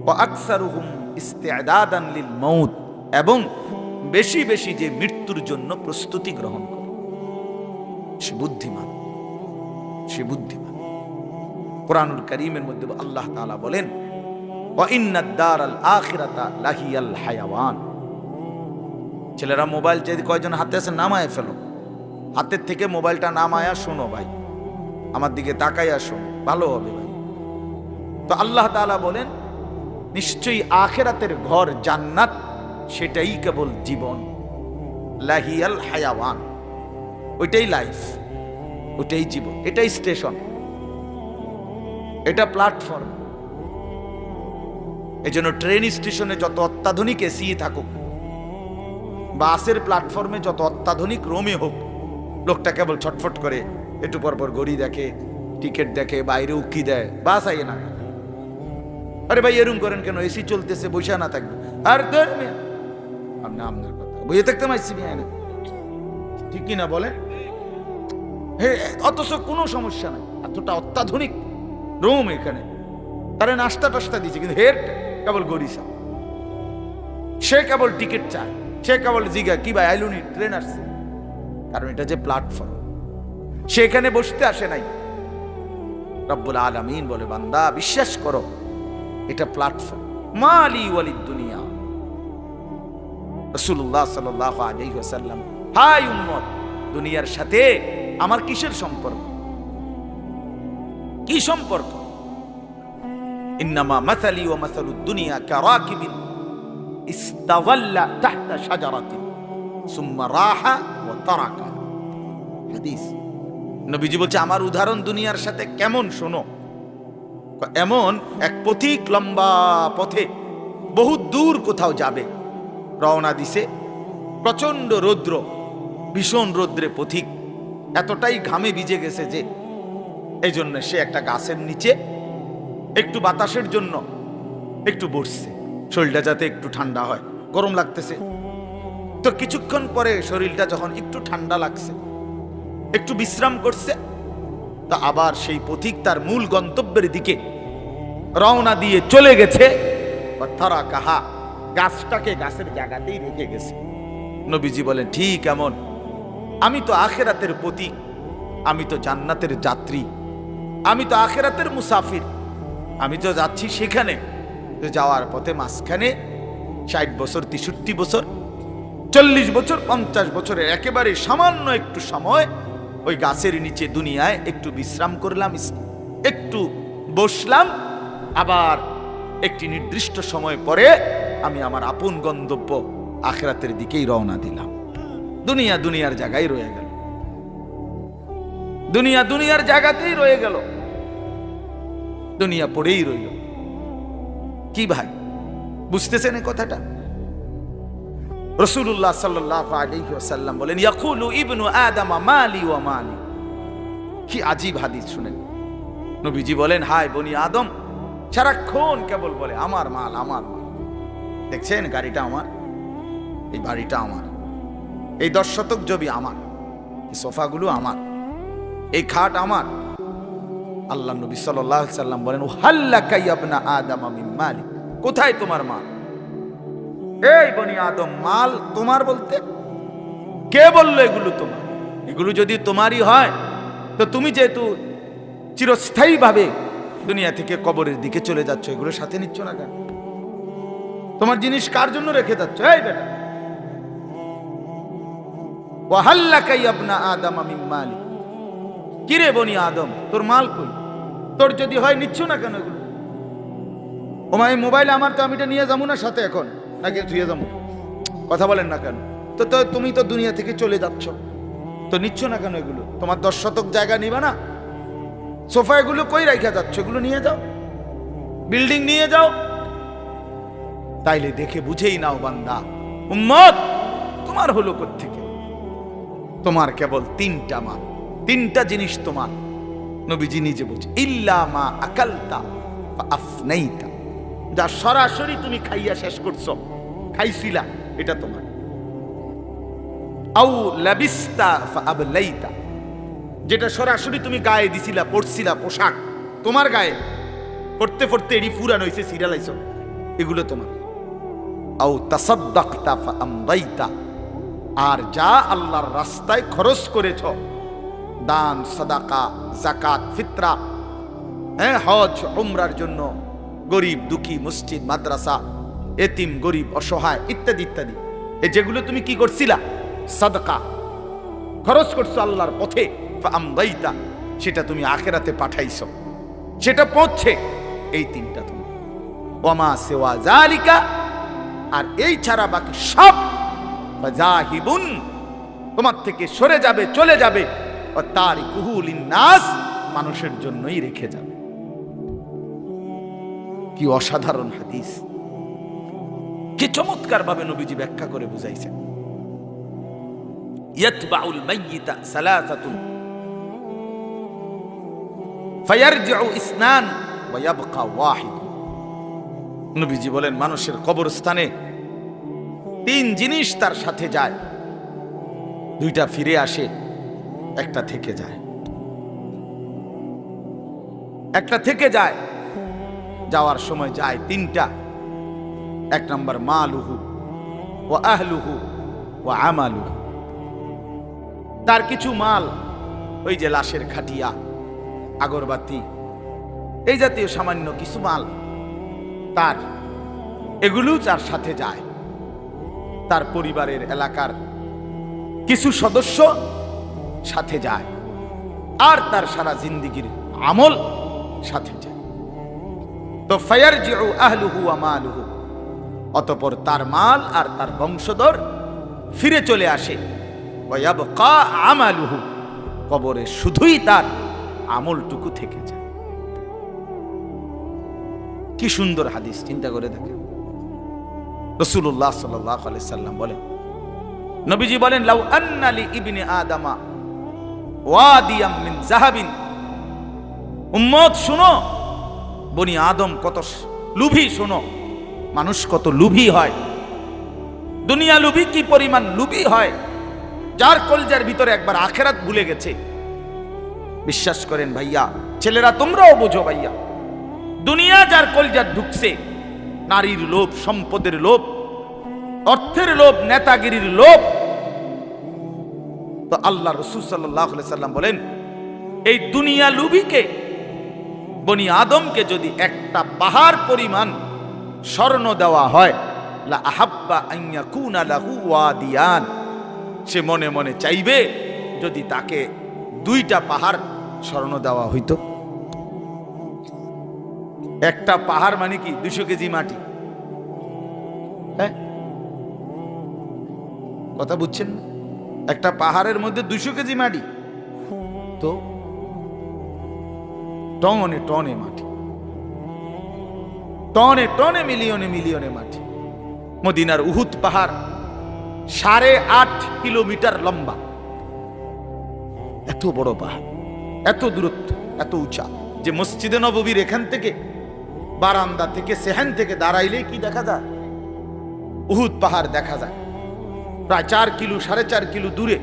[SPEAKER 1] ওয়া আকসারুহুম ইস্তি'দাদান লিল মাউত, এবং বেশি বেশি যে মৃত্যুর জন্য প্রস্তুতি গ্রহণ করে। সে বুদ্ধিমান, সে বুদ্ধিমান। কুরআনুল কারীমের মধ্যে আল্লাহ তাআলা বলেন, ওয়া ইন্নাদ দারাল আখিরাতা লাহিয়াল হায়াওয়ান। ছেলেরা মোবাইল যে কয়জন হাতে আছে নামায় ফেলো, হাতের থেকে মোবাইলটা নামায়া শোনো ভাই, আমার দিকে তাকাইয়া শোনো, ভালো হবে ভাই। তো আল্লাহ তাআলা বলেন, নিশ্চয়ই আখিরাতের ঘর জান্নাত, সেটাই কেবল জীবন। লাহিয়াল হায়াওয়ান, ওইটাই লাইফ, ওইটাই জীবন, এটাই স্টেশন, এটা প্ল্যাটফর্ম। এজন্য ট্রেন স্টেশনে যত অত্যাধুনিক এসি থাকুক, বাসের প্ল্যাটফর্মে যত অত্যাধুনিক রোমে হোক, লোকটা কেবল ছটফট করে, একটু পরপর ঘড়ি দেখে, টিকিট দেখে, বাইরে উকি দেয়, বাস আইয়ে না। আরে ভাই এরম করেন কেন? এসি চলতেছে, বৈশা না থাকবে। আর আপনার কথা বইয়ে থাকতে মাইছি না, ঠিক কিনা বলে? অথচ কোনো সমস্যা নাই, এতটা অত্যাধুনিক রুম এখানে, তারা নাস্তা টাস্তা দিচ্ছে, কিন্তু হের কেবল গরিসা, সে কেবল টিকিট চায়, সে কেবল জিগা কি ভাই আইলুনি, ট্রেন আসছে। কারণ এটা যে প্ল্যাটফর্ম, সে এখানে বসতে আসে নাই। রব্বুল আলামিন বলে, বান্দা বিশ্বাস করো, এটা প্ল্যাটফর্ম। মালি ওয়ালিদ দুনিয়া। রাসূলুল্লাহ সাল্লাল্লাহু আলাইহি ওয়াসাল্লাম, হাই উম্মত, দুনিয়ার সাথে আমার কিসের সম্পর্ক? কি সম্পর্ক? ইন্নামা মাসালি ওয়া মাসালুদ দুনিয়া কারাকিবিন ইস্তাযাল্লা তাহতা শাজারাতিন সুম্মা রাহা ওয়া তারাকা। হাদিস। নবীজি বলছে, আমার উদাহরণ দুনিয়ার সাথে কেমন শোনো। এমন এক পথিক লম্বা পথে বহু দূর কোথাও যাবে, রওনা দিছে, প্রচন্ড রৌদ্র, ভীষণ রৌদ্রে পথিক এতটাই ঘামে ভিজে গেছে যে এই জন্য সে একটা গাছের নিচে একটু বাতাসের জন্য একটু বসছে, শরীরটা যাতে একটু ঠান্ডা হয়, গরম লাগতেছে। তো কিছুক্ষণ পরে শরীরটা যখন একটু ঠান্ডা লাগছে, একটু বিশ্রাম করছে, তা আবার সেই পথিক তার মূল গন্তব্যের দিকে রওনা দিয়ে চলে গেছে। তারা কাহা, গাছটাকে গাছের জায়গাতেই রেখে গেছে। নবীজি বলেন, ঠিক এমন আমি তো আখিরাতের পথিক, আমি তো জান্নাতের যাত্রী, আমি তো আখিরাতের মুসাফির, আমি তো যাচ্ছি সেখানে। তো যাওয়ার পথে মাঝখানে 60 বছর, 63 বছর, 40 বছর, 50 বছরের একেবারে সামান্য একটু সময় ওই গাছের নিচে দুনিয়ায় একটু বিশ্রাম করলাম, একটু বসলাম, আবার একটি নির্দিষ্ট সময় পরে আমি আমার আপন গন্তব্য আখিরাতের দিকেই রওনা দিলাম। দুনিয়া দুনিয়ার জায়গায় রয়ে গেল, দুনিয়া দুনিয়ার জায়গাতেই রয়ে গেল, দুনিয়া পড়েই রইল। কি ভাই, বুঝতেছেন এই কথাটা? রাসূলুল্লাহ সাল্লাল্লাহু আলাইহি ওয়াসাল্লাম বলেন, ইয়াকুলু ইবনু আদম মালি ওয়া মালি। কি আজীব হাদিস শুনেন। নবীজি বলেন, হায় বনি আদম, সারাক্ষণ কেবল বলে আমার মাল, আমার মাল। দেখছেন গাড়িটা আমার, এই বাড়িটা আমার, এই 10 শতক জমি আমার, এই সোফাগুলো আমার, এই খাট আমার। আল্লাহ নবী সাল্লাল্লাহু আলাইহি সাল্লাম বলেন, হাল্লাকা ইয়া ইবনা আদম মিন মালিক, কোথায় তোমার মাল? এই বনি আদম, মাল তোমার বলতে কে বললো এগুলো তোমার? এগুলো যদি তোমারই হয় তো তুমি যেহেতু চিরস্থায়ী ভাবে দুনিয়া থেকে কবরের দিকে চলে যাচ্ছ, এগুলো সাথে নিচ্ছ না কেন? তোমার জিনিস কার জন্য রেখে যাচ্ছ? এই বেটা, ওয়াহাল্লাকা ইয়া ইবনা আদম মিন মালিক, কিরে বনি আদম, তোর মাল কই? তোর যদি হয় নিচ্ছ না কেন এগুলো? ওমা এই মোবাইল আমার, তো আমি এটা নিয়ে যাবো না সাথে এখন, নাকি ধুয়ে যাবো? কথা বলেন না কেন? তো তুমি তো দুনিয়া থেকে চলে যাচ্ছ, তো নিচ্ছ না কেন এগুলো? তোমার 10 শতক জায়গা নিবা না? সোফা এগুলো কই রাখা যাচ্ছ? এগুলো নিয়ে যাও, বিল্ডিং নিয়ে যাও। তাইলে দেখে বুঝেই নাও বান্দা, উম্মত তোমার হলো কোত্থেকে? তোমার কেবল 3টা মাল, 3টা জিনিস তোমার। নবীজি নিজে বলছে, ইল্লা মা আকালতা ফা আফনাইতা, যা সরাসরি তুমি খাইয়া শেষ করছো, খাইছিলা, এটা তোমার। আউ লাবিস্তা ফা আবলাইতা, যেটা সরাসরি তুমি গায়ে দিছিলা, পরছিলা, পোশাক তোমার গায়ে, পড়তে পড়তে এডি পুরান হইছে, সিরিয়ালাইছো, এগুলো তোমার। আউ তাসাদদাকতা ফা আমদাইতা, আর যা আল্লাহর রাস্তায় খরচ করেছো, দান, সাদাকা, যাকাত, ফিতরা, হজ, উমরার জন্য, গরিব দুঃখী, মসজিদ, মাদ্রাসা, এতিম, গরিব, অসহায় ইত্যাদি ইত্যাদি, এই যেগুলো তুমি কি করছিলা? সাদকা, খরচ করছো আল্লাহর পথে, ফামদাইতা, সেটা তুমি আখিরাতে পাঠাইছো, সেটা পৌঁছে। এই 3টা তুমি। ওয়ামা সিওয়া যালিকা, আর এই ছাড়া বাকি সব ফাজাহিবুন, তোমার থেকে সরে যাবে, চলে যাবে। ও তারিকুহু লিন্নাস, মানুষের জন্যই রেখে যাবে। কি অসাধারণ হাদিস, কি চমৎকার ভাবে নবীজি ব্যাখ্যা করে বুঝাইছেন। ইয়াতবাউল মাইয়িতা সালাসাতুন ফায়ারজিউ ইসনান ওয়া ইয়াবকা ওয়াহিদ। নবীজি বলেন, মানুষের কবরস্থানে 3 জিনিস তার সাথে যায়, 2টা ফিরে আসে, একটা থেকে যায়। একটা থেকে যায়, যাওয়ার সময় যায় 3টা। 1 নম্বর মালুহু ওয়া আহলুহু ওয়া আমালুহু, তার কিছু মাল, ওই যে লাশের খাটিয়া, আগরবাতি, এই জাতীয় সামান্য কিছু মাল তার, এগুলো তার সাথে যায়। তার পরিবারের, এলাকার কিছু সদস্য সাথে যায়, আর তার সারা জিন্দেগীর আমল সাথে যায়। তো ফায়ারজিউ আহলুহু ওয়া মালুহু, অতঃপর তার মাল আর তার বংশধর ফিরে চলে আসে। ওয়া ইয়াবকা আমালুহু, কবরে শুধুই তার আমলটুকু থেকে যায়। কি সুন্দর হাদিস, চিন্তা করে দেখেন। রাসূলুল্লাহ সাল্লাল্লাহু আলাইহি সাল্লাম বলেন, নবীজি বলেন, লাউ আন্না লি ইবনি আদামা ওয়াদিয়াম মিন যাহাবিন, উম্মত শুনো, বনি আদম কত লুভী, শোনো, মানুষ কত লুভী হয়, দুনিয়া লুভী কি পরিমাণ লুভী হয়, যার কলজার ভিতরে একবার আখিরাত ভুলে গেছে। বিশ্বাস করেন ভাইয়া, ছেলেরা তোমরাও বোঝো ভাইয়া, দুনিয়া যার কলজার ঢুকছে, নারীর লোভ, সম্পদের লোভ, অর্থের লোভ, নেতাগিরির লোভ, তো আল্লাহ রাসূল সাল্লাল্লাহু আলাইহি সাল্লাম বলেন, এই দুনিয়া লুভিকে, বনি আদমকে যদি একটা পাহাড় পরিমাণ স্বর্ণ দেওয়া হয়, লা আহাব্বা আন ইয়াকুনা লাহু ওয়াদিয়ান, সে মনে মনে চাইবে যদি তাকে 2টা পাহাড় স্বর্ণ দেওয়া হইতো। একটা পাহাড় মানে কি 200 কেজি মাটি, হ্যাঁ কথা বুঝছেন না? একটা পাহাড়ের মধ্যে 200 কেজি মাটি, তো টনে টনে মাটি, টনে টনে, মিলিয়নে মিলিয়নে মাটি। মদিনার উহুদ পাহাড় 8.5 কিলোমিটার লম্বা, এত বড় পাহাড়, এত দূরত্ব, এত উঁচা, যে মসজিদে নববীর এখান থেকে বারান্দা থেকে সেহান থেকে দাঁড়াইলে কি দেখা যায়? উহুদ পাহাড় দেখা যায়, প্রায় 4 কিলো 4.5 কিলো দূরে,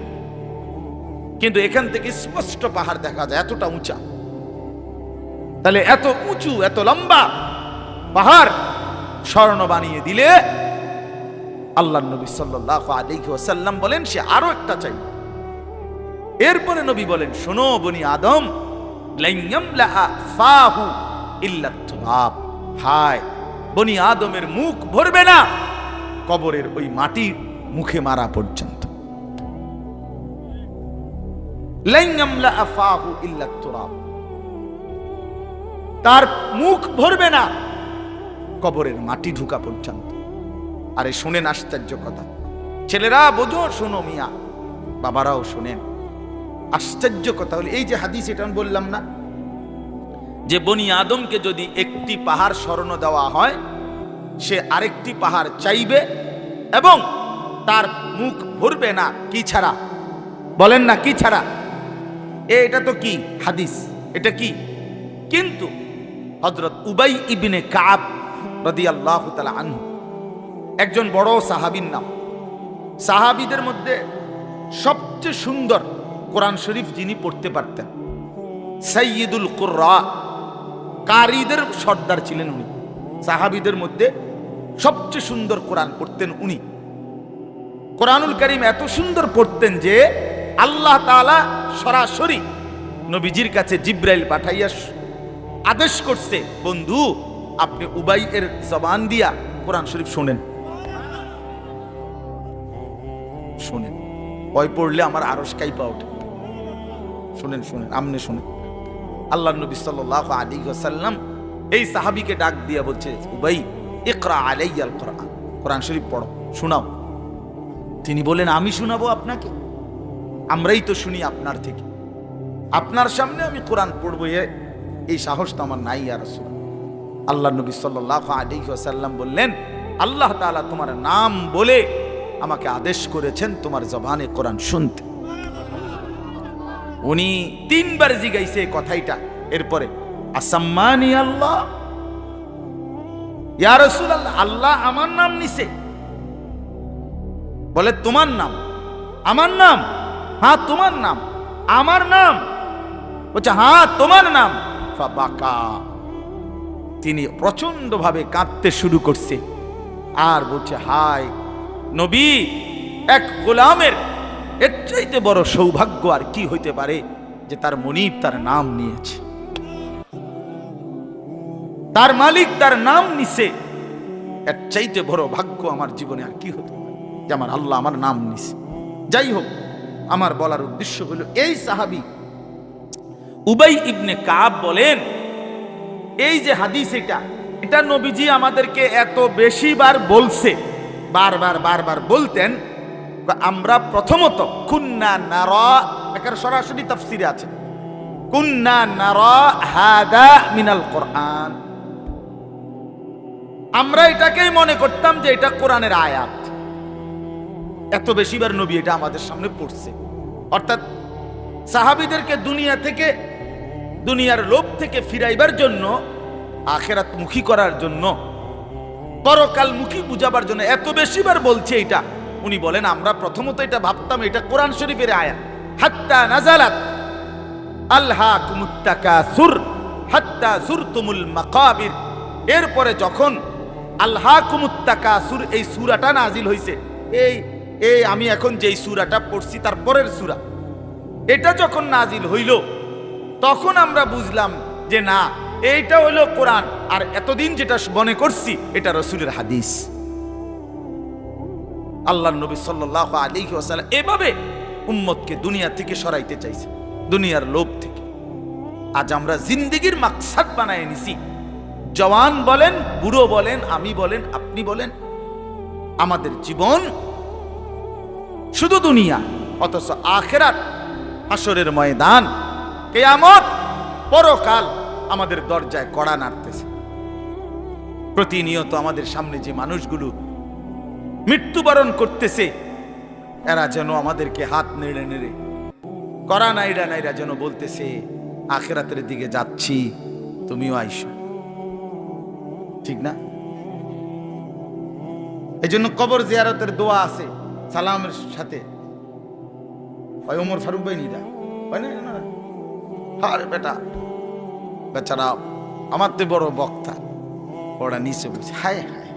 [SPEAKER 1] কিন্তু এখান থেকে স্পষ্ট পাহাড় দেখা যায়, এতটা উঁচা। তাহলে এত উঁচু এত লম্বা পাহাড় স্বর্ণ বানিয়ে দিলে আল্লাহ নবী সাল্লাল্লাহু আলাইহি ওয়াসাল্লাম বলেন সে আরো একটা চাই। এরপরে নবী বলেন, শোনো বনি আদম, লাইয়ামলা ফাহু ইল্লা তুরাব, হায় বনি আদমের মুখ ভরবে না কবরের ওই মাটির মুখে মারা পর্যন্ত। লাইয়ামলা ফাহু ইল্লা তুরাব, তার মুখ ভরবে না কবরের মাটি ঢুকা পর্যন্ত। আরে শুনেন আশ্চর্য কথা, ছেলেরা বোঝো, শোনো মিয়া, বাবারাও শোনেন। আশ্চর্য কথা হলো এই যে হাদিস, এটা আমি বললাম না যে বনি আদমকে যদি একটি পাহাড় স্মরণ দেওয়া হয় সে আরেকটি পাহাড় চাইবে এবং তার মুখ ভরবে না, কি ছাড়া? বলেন না কি ছাড়া? এটা তো কি হাদিস, এটা কি? কিন্তু হযরত উবাই ইবনে কাব রাদিয়াল্লাহু তাআলা আনহু একজন বড় সাহাবীর নাম। সাহাবীদের মধ্যে সবচেয়ে সুন্দর কোরআন শরীফ যিনি পড়তে পারতেন, সাইয়্যিদুল কুররা, কারীদের সর্দার ছিলেন উনি। সাহাবীদের মধ্যে সবচেয়ে সুন্দর কোরআন পড়তেন উনি। কোরআনুল কারীম এত সুন্দর পড়তেন যে আল্লাহ তাআলা সরাসরি নবীজির কাছে জিবরাইল পাঠাইয়া আদেশ করছে, বন্ধু আপনি উবাই এর জবান দিয়া কোরআন শরীফ শোনেন। শোনেন, ভয় পড়লে আমার আরশ কাইপা ওঠে। শোনেন শোনেন, আমনে শোনেন। আল্লাহ নবী সাল্লাল্লাহু আলাইহি ওয়াসাল্লাম এই সাহাবীকে ডাক দিয়া বলছে, উবাই ইকরা আলাইয়াল কোরআন, কোরআন শরীফ পড়ো, শোনাও। তিনি বলেন, আমি শোনাবো আপনাকে? আমরাই তো শুনি আপনার থেকে, আপনার সামনে আমি কোরআন পড়বো এই সাহস তো আমার নাই ইয়া রাসূলুল্লাহ। আল্লাহ নবী সাল্লাল্লাহু আলাইহি ওয়াসাল্লাম বললেন, আল্লাহ তাআলা তোমার নাম বলে আমাকে আদেশ করেছেন তোমার জবানে কোরআন শুনতে। উনি 3 বার জিগাইছে কথাইটা। এরপরে আসাম্মানি আল্লাহ, ইয়া রাসূলুল্লাহ, আল্লাহ আমার নাম নিছে? বলে তোমার নাম? আমার নাম? হ্যাঁ তোমার নাম। আমার নাম? বলছে হ্যাঁ তোমার নাম। ফাবাকা, তিনি প্রচন্ড ভাবে কাঁদতে শুরু করছে আর বলছে, হায় নবী, এক গোলামের এর চাইতে বড় সৌভাগ্য আর কি হইতে পারে যে তার মনিব তার নাম নিয়েছে, তার মালিক তার নাম নিছে। এর চাইতে বড় ভাগ্য আমার জীবনে আর কি হতে পারে যে আমার আল্লাহ আমার নাম নিছে। যাই হোক, আমার বলার উদ্দেশ্য হলো এই সাহাবী উবাই ইবনে কাব বলেন, এই যে হাদিস এটা নবীজি আমাদেরকে এত বেশি বার বলছে, বারবার বলতেন। আমরা প্রথমত কুন্না নারা, এর সরাসরি তাফসিরে আছে, কুন্না নারা হাদা মিনাল কোরআন, আমরা এটাকেই মনে করতাম যে এটা কোরআনের আয়াত। এত বেশিবার নবী এটা আমাদের সামনে পড়ছে। অর্থাৎ সাহাবীদেরকে দুনিয়া থেকে, দুনিয়ার লোভ থেকে ফিরাইবার জন্য, আখিরাত মুখী করার জন্য, পরকাল মুখী বুঝাবার জন্য এত বেশিবার বলছে এটা। উনি বলেন আমরা প্রথমত এটা ভাবতাম এটা কোরআন শরীফের আয়াত। হাত্তা নাজালাত আলহাকুমুত তাকাসুর হাত্তা যুরতুমুল মাকাবির, এরপরে যখন আলহাকুমুত তাকাসুর এই সূরাটা নাজিল হইছে, এই আমি এখন যেই সূরাটা পড়ছি তার পরের সূরা, এটা যখন নাজিল হইল তখন আমরা বুঝলাম যে না, এইটা হইলো কোরআন, আর এতদিন যেটা মনে করছি এটা রাসূলের হাদিস। আল্লাহর নবী সাল্লাল্লাহু আলাইহি ওয়াসাল্লাম এভাবে উম্মতকে দুনিয়া থেকে সরাইতে চাইছে, দুনিয়ার লোভ থেকে। আজ আমরা জিন্দেগির মাকসাদ বানায় নিছি। জওয়ান বলেন, বুড়ো বলেন, আমি বলেন, আপনি বলেন, আমাদের জীবন শুধু দুনিয়া, অথচ আখিরাত, হাসরের ময়দান, কিয়ামত, পরকাল আমাদের দরজায় কড়া নাড়তেছে। প্রতিনিয়ত আমাদের সামনে যে মানুষগুলো মৃত্যুবরণ করতেছে, এরা যেন আমাদেরকে হাত নেড়ে নেড়ে, কড়া নাইরা নাইরা যেন বলতেছে আখিরাতের দিকে যাচ্ছি, তুমিও আইসো। ঠিক না? এই জন্য কবর জিয়ারতের দোয়া আছে সালামের সাথে। ওই ওমর ফারুক ভাই নিদা হয় না? আরে বেটা বেচারা আমার তো বড় বক্তা, ওরা নিচে বলছে হায় হায়।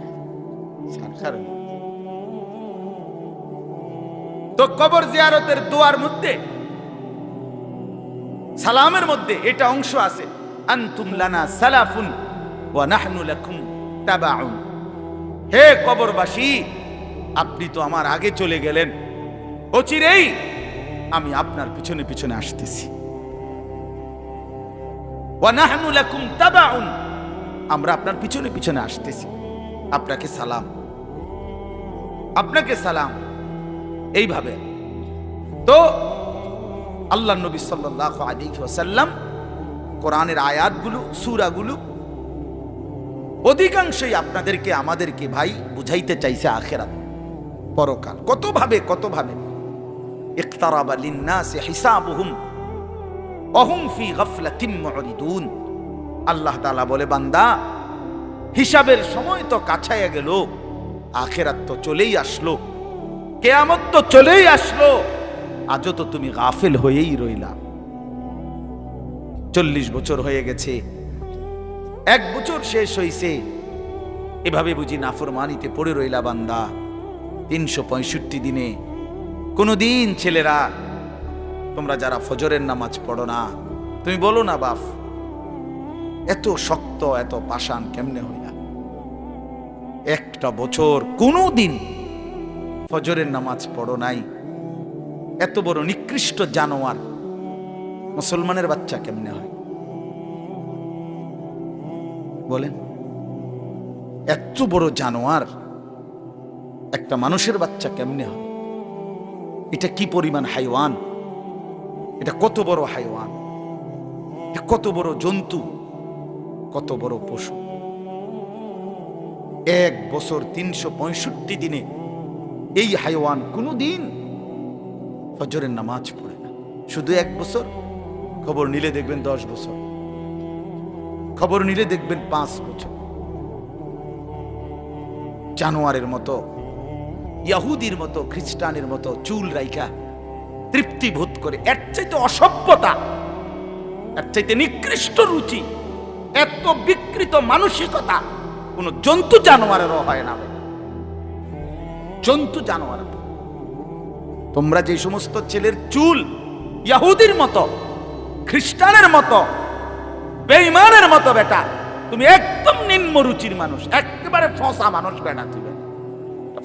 [SPEAKER 1] তো কবর জিয়ারতের দোয়ার মধ্যে সালামের মধ্যে এটা অংশ আছে, আনতুম লানা সালাফুন ওয়া নাহনু লাকুম তাবাউন। হে কবরবাসী, আপনি তো আমার আগে চলে গেলেন, অচিরেই আমি আপনার পিছনে পিছনে আসতেছি। ওয়া নাহনু লাকুম তাবাউন, আমরা আপনার পিছনে পিছনে আসতেছি। আপনাকে সালাম, আপনাকে সালাম। এইভাবে তো আল্লাহ নবী সাল্লাল্লাহু আলাইহি ওয়াসাল্লাম কোরআনের আয়াতগুলো, সূরাগুলো অধিকাংশই আপনাদেরকে আমাদেরকে ভাই বুঝাইতে চাইছে আখিরাত, পরকাল। কত ভাবে ইকতারাবা লিন-নাসি হিসাবুহুম ওয়া হুম ফি গাফলাতিন মুরিদুন। আল্লাহ তাআলা বলে, বান্দা হিসাবের সময় তো কাছায়া গেল, আখিরাত তো চলেই আসলো, কিয়ামত তো চলেই আসলো, আজও তো তুমি গাফিল হয়েই রইলা। 40 বছর হয়ে গেছে, 1 বছর শেষ হইছে, এভাবে বুঝি নাফরমানিতে পড়ে রইলা বান্দা। 365 দিনে কোনদিন ছেলেরা তোমরা যারা ফজরের নামাজ পড়ো না, তুমি বলো না বাপ এত শক্ত এত পাষাণ কেমনে হইলা? 1টা বছর কোনদিন ফজরের নামাজ পড়ো নাই, এত বড় নিকৃষ্ট জানোয়ার মুসলমানের বাচ্চা কেমনে হয় বলেন? এত বড় জানোয়ার একটা মানুষের বাচ্চা কেমনে হয়? এটা কি পরিমাণ হাইওয়ান, এটা কত বড় হাইওয়ান, কত বড় জন্তু, কত বড় পশু। 1 বছর 365 দিনে এই হাইওয়ান কোনদিন ফজরের নামাজ পড়ে না। শুধু 1 বছর, খবর নিলে দেখবেন 10 বছর, খবর নিলে দেখবেন 5 বছর। জানোয়ারের মতো, ইহুদির মতো, খ্রিস্টানের মতো চুল রাইখা তৃপ্তি বোধ করে। এর চাইতে অসভ্যতা, এর চাইতে নিকৃষ্ট রুচি, এত বিকৃত মানসিকতা কোন জন্তু জানোয়ারেরও হয় না। জন্তু জানোয়ার। তোমরা যে সমস্ত ছেলের চুল ইহুদির মতো, খ্রিস্টানের মতো, বেঈমানের মতো, বেটা তুমি একদম নিম্ন রুচির মানুষ, একেবারে ফসা মানুষ বেটা, তুই বেটা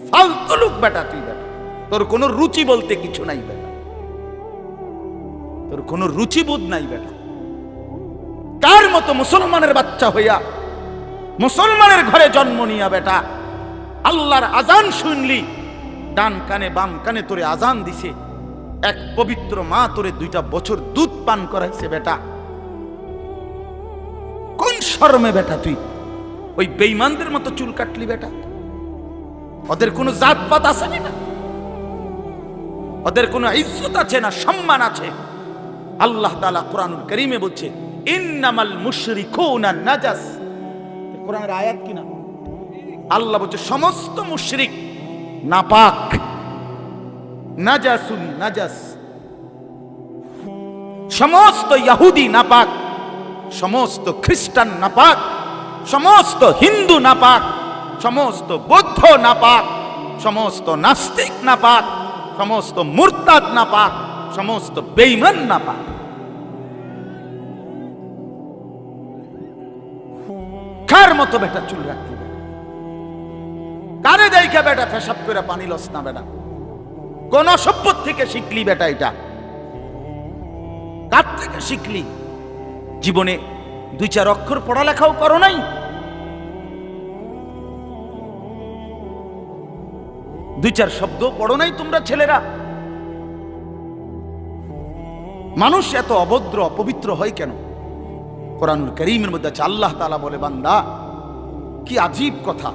[SPEAKER 1] ফালতু লোক বেটা, তুই বেটা তোর কোনো রুচি বলতে কিছু নাই বেটা, তোর কোনো রুচিবোধ নাই বেটা। কার মতো মুসলমানের বাচ্চা হইয়া মুসলমানের ঘরে জন্ম নিয়া বেটা আল্লাহর আজান শুনলি, ডান কানে বাম কানে তোরে আজান দিছে, এক পবিত্র মা তোরে 2টা বছর দুধ পান করাইছে বেটা, কোন শরমে বেটা তুই ওই বেঈমানদের মতো চুল কাটলি বেটা? ওদের কোনো জাতপাত আছে না, ওদের কোনো ইজ্জত আছে না, সম্মান আছে? আল্লাহ তাআলা কোরআনুল কারীমে বলছে ইন্নামাল মুশরিকুনা নাজাস। কোরআনের আয়াত কি না? আল্লাহ বলছে সমস্ত মুশরিক নাপাক, নাজাসুন নাজাস। সমস্ত ইহুদি নাপাক, সমস্ত খ্রিস্টান নাপাক, সমস্ত হিন্দু নাপাক, সমস্ত বৌদ্ধ নাপাক, সমস্ত নাস্তিক নাপাক, সমস্ত মুরতাদ নাপাক, সমস্ত বেঈমান নাপাক। কার মতো বেটা চুল রাখলি? কারে দেখা বেটা পেশাব করে পানি লস না বেটা? কোন সভ্যত থেকে শিখলি বেটা? এটা কার থেকে শিখলি? জীবনে 2-4 অক্ষর পড়ালেখাও করো নাই, 2-4 শব্দ পড়ো নাই তোমরা ছেলেরা। মানুষ এত অভদ্র অপবিত্র হয় কেন? কোরআনুল কারীমের মধ্যে আছে, আল্লাহ তাআলা বলে বান্দা কি আজীব কথা,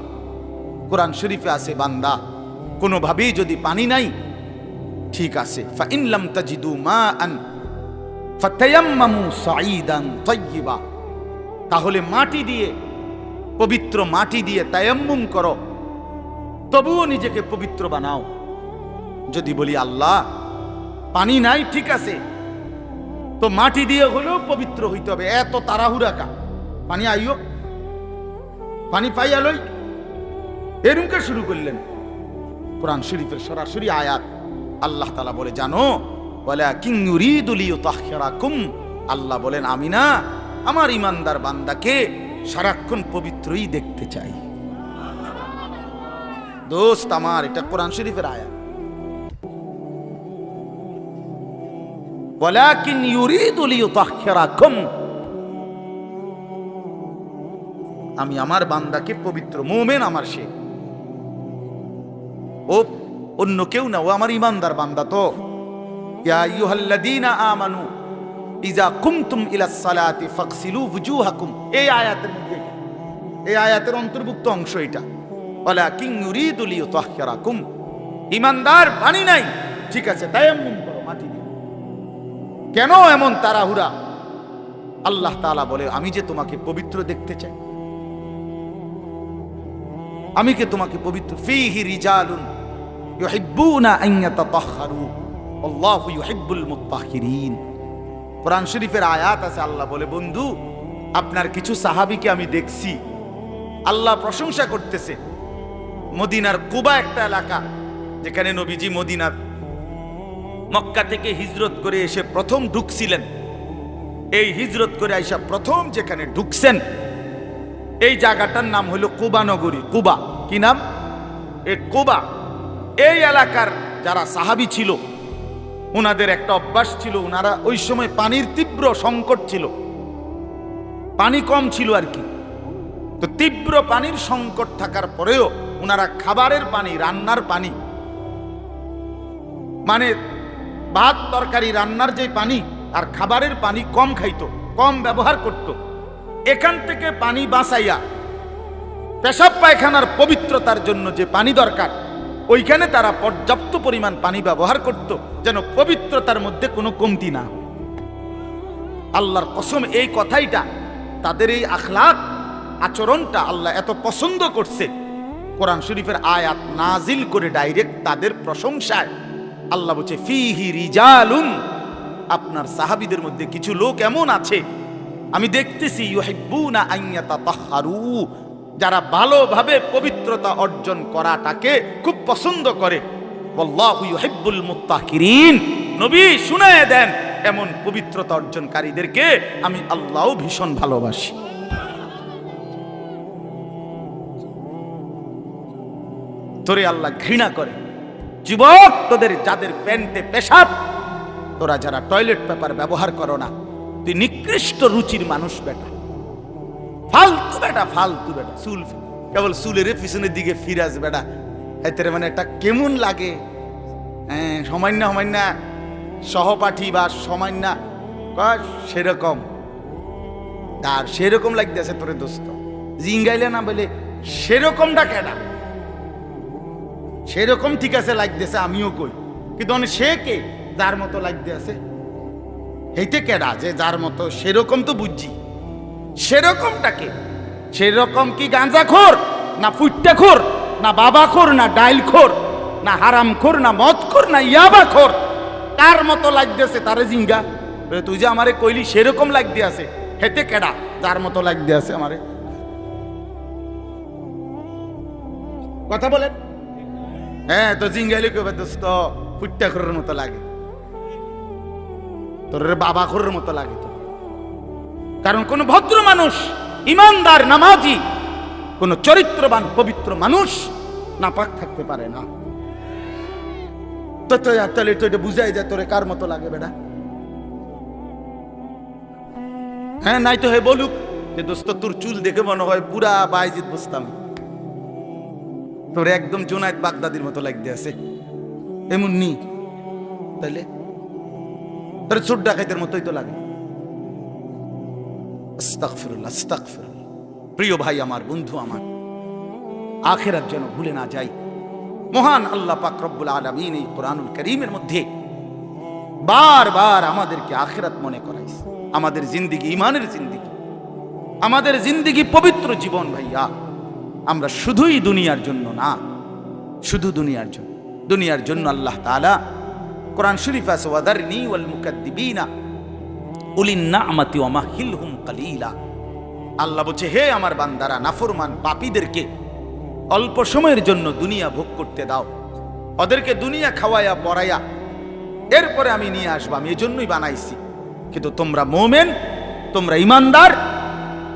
[SPEAKER 1] কোরআন শরীফে আছে বান্দা কোনোভাবেই যদি পানি নাই, ঠিক আছে, ফাইন লাম তাজিদু মাআন ফাতায়াম্মামু সাঈদান তাইয়্যিবা, তাহলে মাটি দিয়ে পবিত্র মাটি দিয়ে তায়াম্মুম করো, তবুও নিজেকে পবিত্র বানাও। যদি বলি আল্লাহ পানি নাই, ঠিক আছে, তো মাটি দিয়ে হলেও পবিত্র হইতে হবে, এত তাড়াহুড়া কা? পানি আইও, পানি পাইয়া লই, এরকম শুরু করলেন। কোরআন শরীফের সরাসরি আয়াত, আল্লাহ তাআলা বলে জানো, ওয়ালাকিন ইউরিদু লিইউতাহহিরাকুম, আল্লাহ বলেন আমি না আমার ইমানদার বান্দাকে সারাক্ষণ পবিত্রই দেখতে চাই। দোস্ত আমার, এটা কোরআন শরীফের আয়াত। ওয়ালাকিন ইউরিদু লিইউতাহহিরাকুম, আমি আমার বান্দাকে পবিত্র, মুমিন আমার সে, ও অন্য কেউ না, ও আমার ইমানদার বান্দা। তো ইয়া আইয়ুহাল্লাযীনা আমানু ইযা কুমতুম ইলাস সালাতি ফাগসিলু ওয়ুজুহাকুম, এই আয়াতের মধ্যে, এই আয়াতের অন্তর্ভুক্ত অংশ এটা। ওয়ালাকিন ইউরিদু লিইউতাহহিরাকুম, ইমানদার পানি নাই, ঠিক আছে, তায়াম্মুম করো মাটি দিয়ে। কেন এমন তাড়াহুড়া? আল্লাহ তাআলা বলে আমি যে তোমাকে পবিত্র দেখতে চাই, আমি কে তোমাকে পবিত্র। ফীহি রিজালুন ইউহিব্বুনা আন ইয়াতাতাহহারু আল্লাহু ইউহিব্বুল মুত্তাহহিরিন। কোরআন শরীফের আয়াত আছে, আল্লাহ বলে বন্ধু আপনার কিছু সাহাবীকে আমি দেখছি, আল্লাহ প্রশংসা করতেছে। মদিনার কুবা একটা এলাকা, যেখানে নবীজি মদিনার মক্কা থেকে হিজরত করে এসে প্রথম ঢুকছিলেন। এই হিজরত করে আইসা প্রথম যেখানে ঢুকছেন, এই জায়গাটার নাম হলো কুবা নগরী। কুবা কি নাম? এই কুবা। এই এলাকার যারা সাহাবী ছিল, ওনাদের একটা অভ্যাস ছিল, ওনারা ওই সময় পানির তীব্র সংকট ছিল, পানি কম ছিল আর কি। তো তীব্র পানির সংকট থাকার পরেও ওনারা খাবারের পানি, রান্নার পানি, মানে ভাত তরকারি রান্নার যে পানি আর খাবারের পানি কম খাইতো, কম ব্যবহার করত। এখান থেকে পানি বাঁচাইয়া পেশাব পায়খানার পবিত্রতার জন্য যে পানি দরকার, ওইখানে তারা পর্যাপ্ত পরিমাণ পানি ব্যবহার করত, যেন পবিত্রতার মধ্যে কোনো কমতি না। আল্লাহর কসম, এই কথাইটা, তাদের এই আখলাক আচরণটা আল্লাহ এত পছন্দ করছে, কোরআন শরীফের আয়াত নাজিল করে ডাইরেক্ট তাদের প্রশংসায়। আল্লাহ বলছে ফীহি রিজালুন, আপনার সাহাবীদের মধ্যে কিছু লোক এমন আছে আমি দেখতেছি, ইউহিব্বুনা আন ইয়াতাতাহহারু, যারা ভালোভাবে পবিত্রতা অর্জন করাটাকে খুব পছন্দ করে। আল্লাহু ইউহিব্বুল মুত্তাহহিরিন, নবী শুনায়ে দেন এমন পবিত্রতা অর্জনকারীদেরকে আমি আল্লাহও ভীষণ ভালোবাসি। তোরে আল্লাহ ঘৃণা করে। যুবক, তোদের যাদের প্যান্টে পেশাব, তোরা যারা টয়লেট পেপার ব্যবহার করো না, তুই নিকৃষ্ট রুচির মানুষ বেটা, ফালতু বেটা, ফালতু বেটা। চুল কেবল চুলের পিছনের দিকে ফিরাজ বেটা, এতে মানে একটা কেমন লাগে। হ্যাঁ, সামান্য সামান্য সহপাঠী বা সামান্য সেরকম, আর সেরকম লাগতেছে তোরে দোস্ত, জিঙ্গাইলে না বলে সেরকমটা কেডা? সেরকম ঠিক আছে লাগতেছে, আমিও কই, কিন্তু সে কে যার মতো লাগতে আছে? এইতে কেডা যে যার মতো? সেরকম তো বুঝছি, সেরকমটাকে। সেরকম কি গাঁজাখোর, না ফুট্টাখোর, না বাবাখোর, না ডাইলখোর, না হারামখোর, না মদখোর, না ইয়াবাখোর? কার মতো লাগতেছে তারে জিঙ্গা। তুই যে আমারে কইলি সেরকম লাগতে আছে, হেতে কেডা যার মতো লাগতে আছে আমারে? কথা বলেন। হ্যাঁ, তো জিঙ্গাইলে কবে দোস্ত ফুট্টাখোরের মতো লাগে, তোর বাবাখোরের মতো লাগে তো। কারণ কোন ভদ্র মানুষ, ইমানদার, নামাজি, কোন চরিত্রবান পবিত্র মানুষ নাপাক থাকতে পারে না। তো তাহলে তো এটা বুঝাই যায় তোরে কার মতো লাগে বেটা। হ্যাঁ, নাই তো হে বলুক যে দোস্ত তোর চুল দেখে মনে হয় পুরা বাইজিদ বুঝতাম, তোর একদম জুনায়েদ বাগদাদির মতো লাগতে আছে, এমন নি? তাইলে তোর চোর ডাকাইতের মতোই তো লাগে। আস্তাগফিরুল্লাহ, আস্তাগফিরুল্লাহ। প্রিয় ভাই আমার, বন্ধু আমার, আখিরাত যেন ভুলে না যাই। মহান আল্লাহ পাক রব্বুল আলামিন এই কোরআনুল কারীমের মধ্যে বারবার আমাদেরকে আখিরাত মনে করাইছে। আমাদের জিন্দেগি ইমানের জিন্দেগি, আমাদের জিন্দেগি পবিত্র জীবন ভাইয়া। আমরা শুধুই দুনিয়ার জন্য না, শুধু দুনিয়ার জন্য আল্লাহ তাআলা কোরআন শরীফ আছে ওয়াদারনি ওয়াল মুকাদ্দিবিনা উলিন নি'মাতি ওয়া মাহিলহুম কালিলা। আল্লাহ বলছে, হে আমার বান্দারা, নাফরমান পাপীদেরকে অল্প সময়ের জন্য দুনিয়া ভোগ করতে দাও, ওদেরকে দুনিয়া খাওয়ায়া পরায়া এরপরে আমি নিয়ে আসবো, আমি এজন্যই বানাইছি। কিন্তু তোমরা মুমিন, তোমরা ঈমানদার,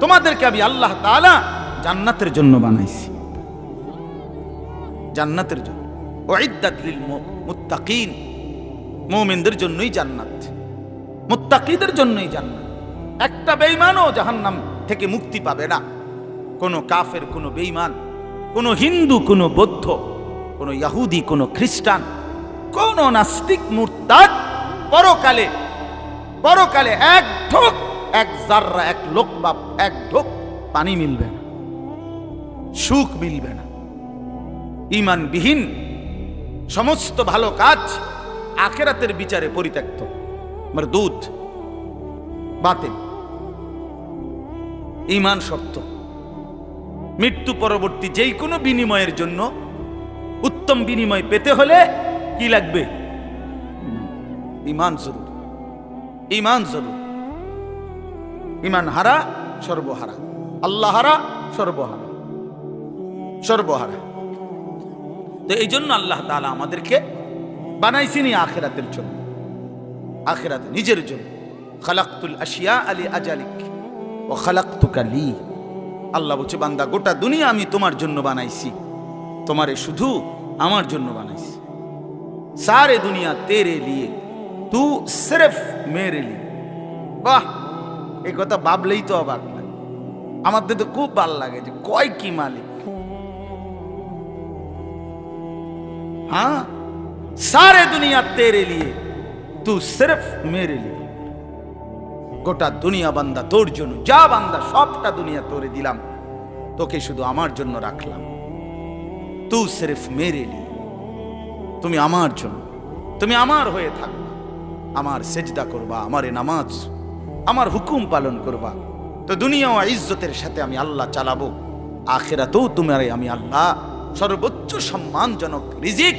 [SPEAKER 1] তোমাদেরকে আমি আল্লাহ তাআলা জান্নাতের জন্য বানাইছি, জান্নাতের জন্য। উইদ্দাত লিল মুত্তাকিন, মুমিনদের জন্যই জান্নাত, মুত্তাকিদের জন্যই জান্নাত। একটা বেঈমানও জাহান্নাম থেকে মুক্তি পাবে না। কোনো কাফের, কোনো বেঈমান, কোনো হিন্দু, কোনো বৌদ্ধ, কোনো ইহুদি, কোনো খ্রিস্টান, কোনো নাস্তিক মুরতাদ পরকালে এক ঢোক, এক জাররা, এক লোকমা, এক ঢোক পানি মিলবে না, সুখ মিলবে না। ঈমানবিহীন সমস্ত ভালো কাজ আখিরাতের বিচারে পরিত্যক্ত, মারদুদ, বাতিল। ঈমান সত্য। মৃত্যু পরবর্তী যেই কোনো বিনিময়ের জন্য উত্তম বিনিময় পেতে হলে কি লাগবে? ঈমান জরুরি, ঈমান জরুরি। ঈমান হারা সর্বহারা, আল্লাহ হারা সর্বহারা, সর্বহারা। তো এই জন্য আল্লাহ তাআলা আমাদেরকে বানাইছিনি আখিরাতের জন্য, আখিরাতে নিজের জন্য। খালাকতুল আশিয়া আলি আজালিক ওয়া খালাকতুকা লি। আল্লাহ বলছে, বান্দা গোটা দুনিয়া আমি তোমার জন্য বানাইছি, তোমারে শুধু আমার জন্য বানাইছি। সারে দুনিয়া তেরে লিয়ে, তু সিরফ মেরে লিয়ে। বাহ, এই কথা ভাবলেই তো অবাক লাগে। আমাদের তো খুব ভালো লাগে যে কয় কি মালিক। हाँ, सारे दुनिया तेरे लिए, तू सिर्फ मेरे लिए। গোটা দুনিয়া বান্দা তোর জন্য, যা বান্দা সবটা দুনিয়া তোরে দিলাম, তোকে শুধু আমার জন্য রাখলাম। তু সিরফ মেরে লিয়ে, তুমি আমার জন্য, তুমি আমার হয়ে থাকবা, আমার সেজদা করবা, আমারে নামাজ, আমার হুকুম পালন করবা। তো দুনিয়া ও ইজ্জতের সাথে আমি আল্লাহ চালাবো, আখিরাতেও তোমারে আমি আল্লাহ সর্বোচ্চ সম্মানজনক রিজিক,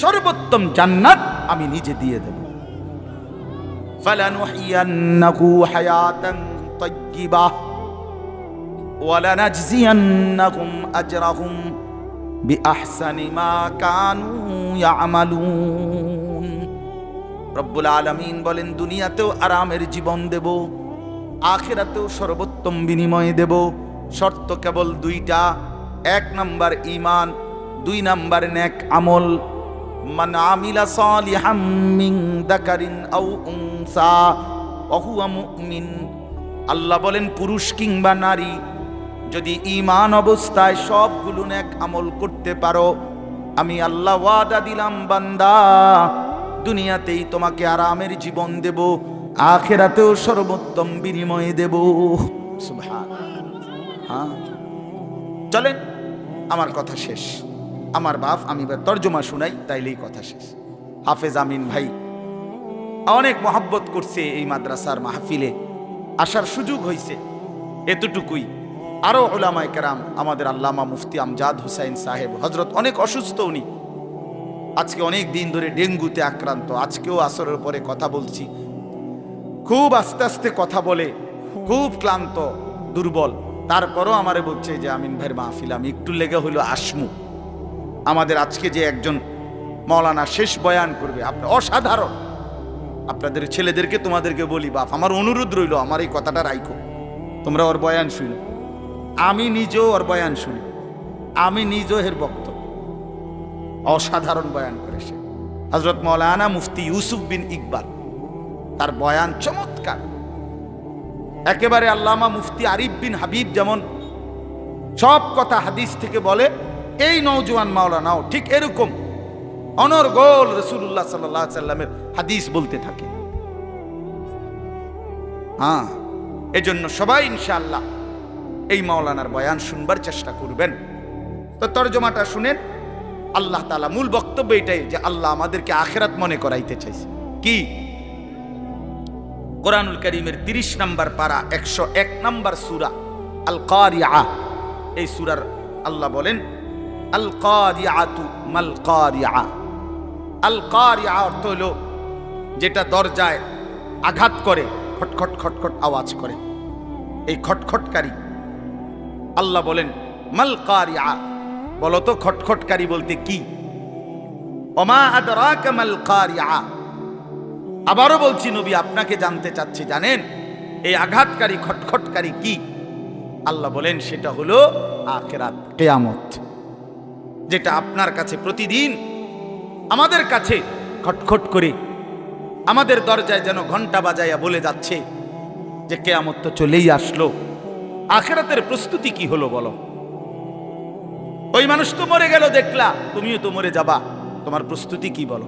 [SPEAKER 1] সর্বোত্তম জান্নাত আমি নিজে দিয়ে দেব। ফালানুহিয়ান্নাহু হায়াতান তাইয়্যিবাহ ওয়া লানাজজিয়ান্নাহুম আজরাহুম বিআহসানি মা কানু ইয়ামালুন। রব্বুল আলামিন বলেন, দুনিয়াতেও আরামের জীবন দেব, আখিরাতেও সর্বোত্তম বিনিময় দেব। শর্ত কেবল দুইটা, এক নাম্বার ঈমান, দুই নাম্বার নেক আমল। মান আমিলা সালিহাম মিন যাকারিন আও উনসা ওয়া হুয়া মুমিন। আল্লাহ বলেন, পুরুষ কিংবা নারী যদি ঈমান অবস্থায় সবগুলো নেক আমল করতে পারো, আমি আল্লাহ ওয়াদা দিলাম বান্দা, দুনিয়াতেই তোমাকে আরামের জীবন দেব, আখিরাতেও সর্বোত্তম বিনিময় দেব। সুবহানাল্লাহ। হ্যাঁ, চলেন, আমার কথা শেষ। আমার বাপ, আমি তর্জমা শুনাই, তাইলেই কথা শেষ। হাফেজ আমিন ভাই অনেক মহব্বত করছে, এই মাদ্রাসার মাহফিলে আসার সুযোগ হয়েছে, এতটুকুই। আরো উলামায়ে কেরাম, আমাদের আল্লামা মুফতি আমজাদ হুসাইন সাহেব হযরত অনেক অসুস্থ, উনি আজকে অনেক দিন ধরে ডেঙ্গুতে আক্রান্ত। আজকেও আসরের পরে কথা বলছি, খুব আস্তে আস্তে কথা বলে, খুব ক্লান্ত, দুর্বল। তারপরও আমারে বলছে যে আমিন ভাইয়ের মাহফিল আমি একটু লেগে হইলো আসমু। আমাদের আজকে যে একজন মাওলানা শেষ বয়ান করবে, আপনি অসাধারণ। আপনাদের ছেলেদেরকে, তোমাদেরকে বলি বাপ, আমার অনুরোধ রইল, আমার এই কথাটা রাইখো, তোমরা ওর বয়ান শুনো। আমি নিজেও ওর বয়ান শুনি, আমি নিজেও এর বক্ত। অসাধারণ বয়ান করেছে হযরত মাওলানা মুফতি ইউসুফ বিন ইকবাল, তার বয়ান চমৎকার। একেবারে আল্লামা মুফতি আরিফ বিন হাবিব যেমন সব কথা হাদিস থেকে বলে, এই নওজোয়ান মাওলানাও ঠিক এরকম অনর্গল রাসূলুল্লাহ সাল্লাল্লাহু আলাইহি সাল্লামের হাদিস বলতে থাকে। হ্যাঁ, এজন্য সবাই ইনশাআল্লাহ এই মাওলানার বয়ান শুনবার চেষ্টা করবেন। তো তরজমাটা শুনেন। আল্লাহ তাআলা মূল বক্তব্য এটাই যে আল্লাহ আমাদেরকে আখিরাত মনে করাইতে চাইছে। কি? কোরআনুল কারীমের 30 নম্বর পারা 101 নম্বর সূরা আল কারিআ, এই সূরার আল্লাহ বলেন আল কারিআতু মাল কারিআ। আল কারিআ অর্থ হলো যেটা দরজায় আঘাত করে, খটখট খটখট আওয়াজ করে, এই খটখটকারী। আল্লাহ বলেন মাল কারিআ, বলো তো খটখটকারী বলতে কি? ওমা আদরাকা মাল কারিআ। আবারও বলছি নবী আপনাকে জানতে চাচ্ছি, জানেন এই আঘাতকারী খটখটকারী কি? আল্লাহ বলেন সেটা হলো আখিরাত, কিয়ামত, যেটা আপনার কাছে প্রতিদিন আমাদের কাছে খটখট করে আমাদের দরজায় যেন ঘন্টা বাজাইয়া বলে যাচ্ছে যে কিয়ামত তো চলেই আসলো। আখিরাতের প্রস্তুতি কি হলো বলো? ওই মানুষ তো মরে গেল দেখলা, তুমিও তো মরে যাবা, তোমার প্রস্তুতি কি বলো?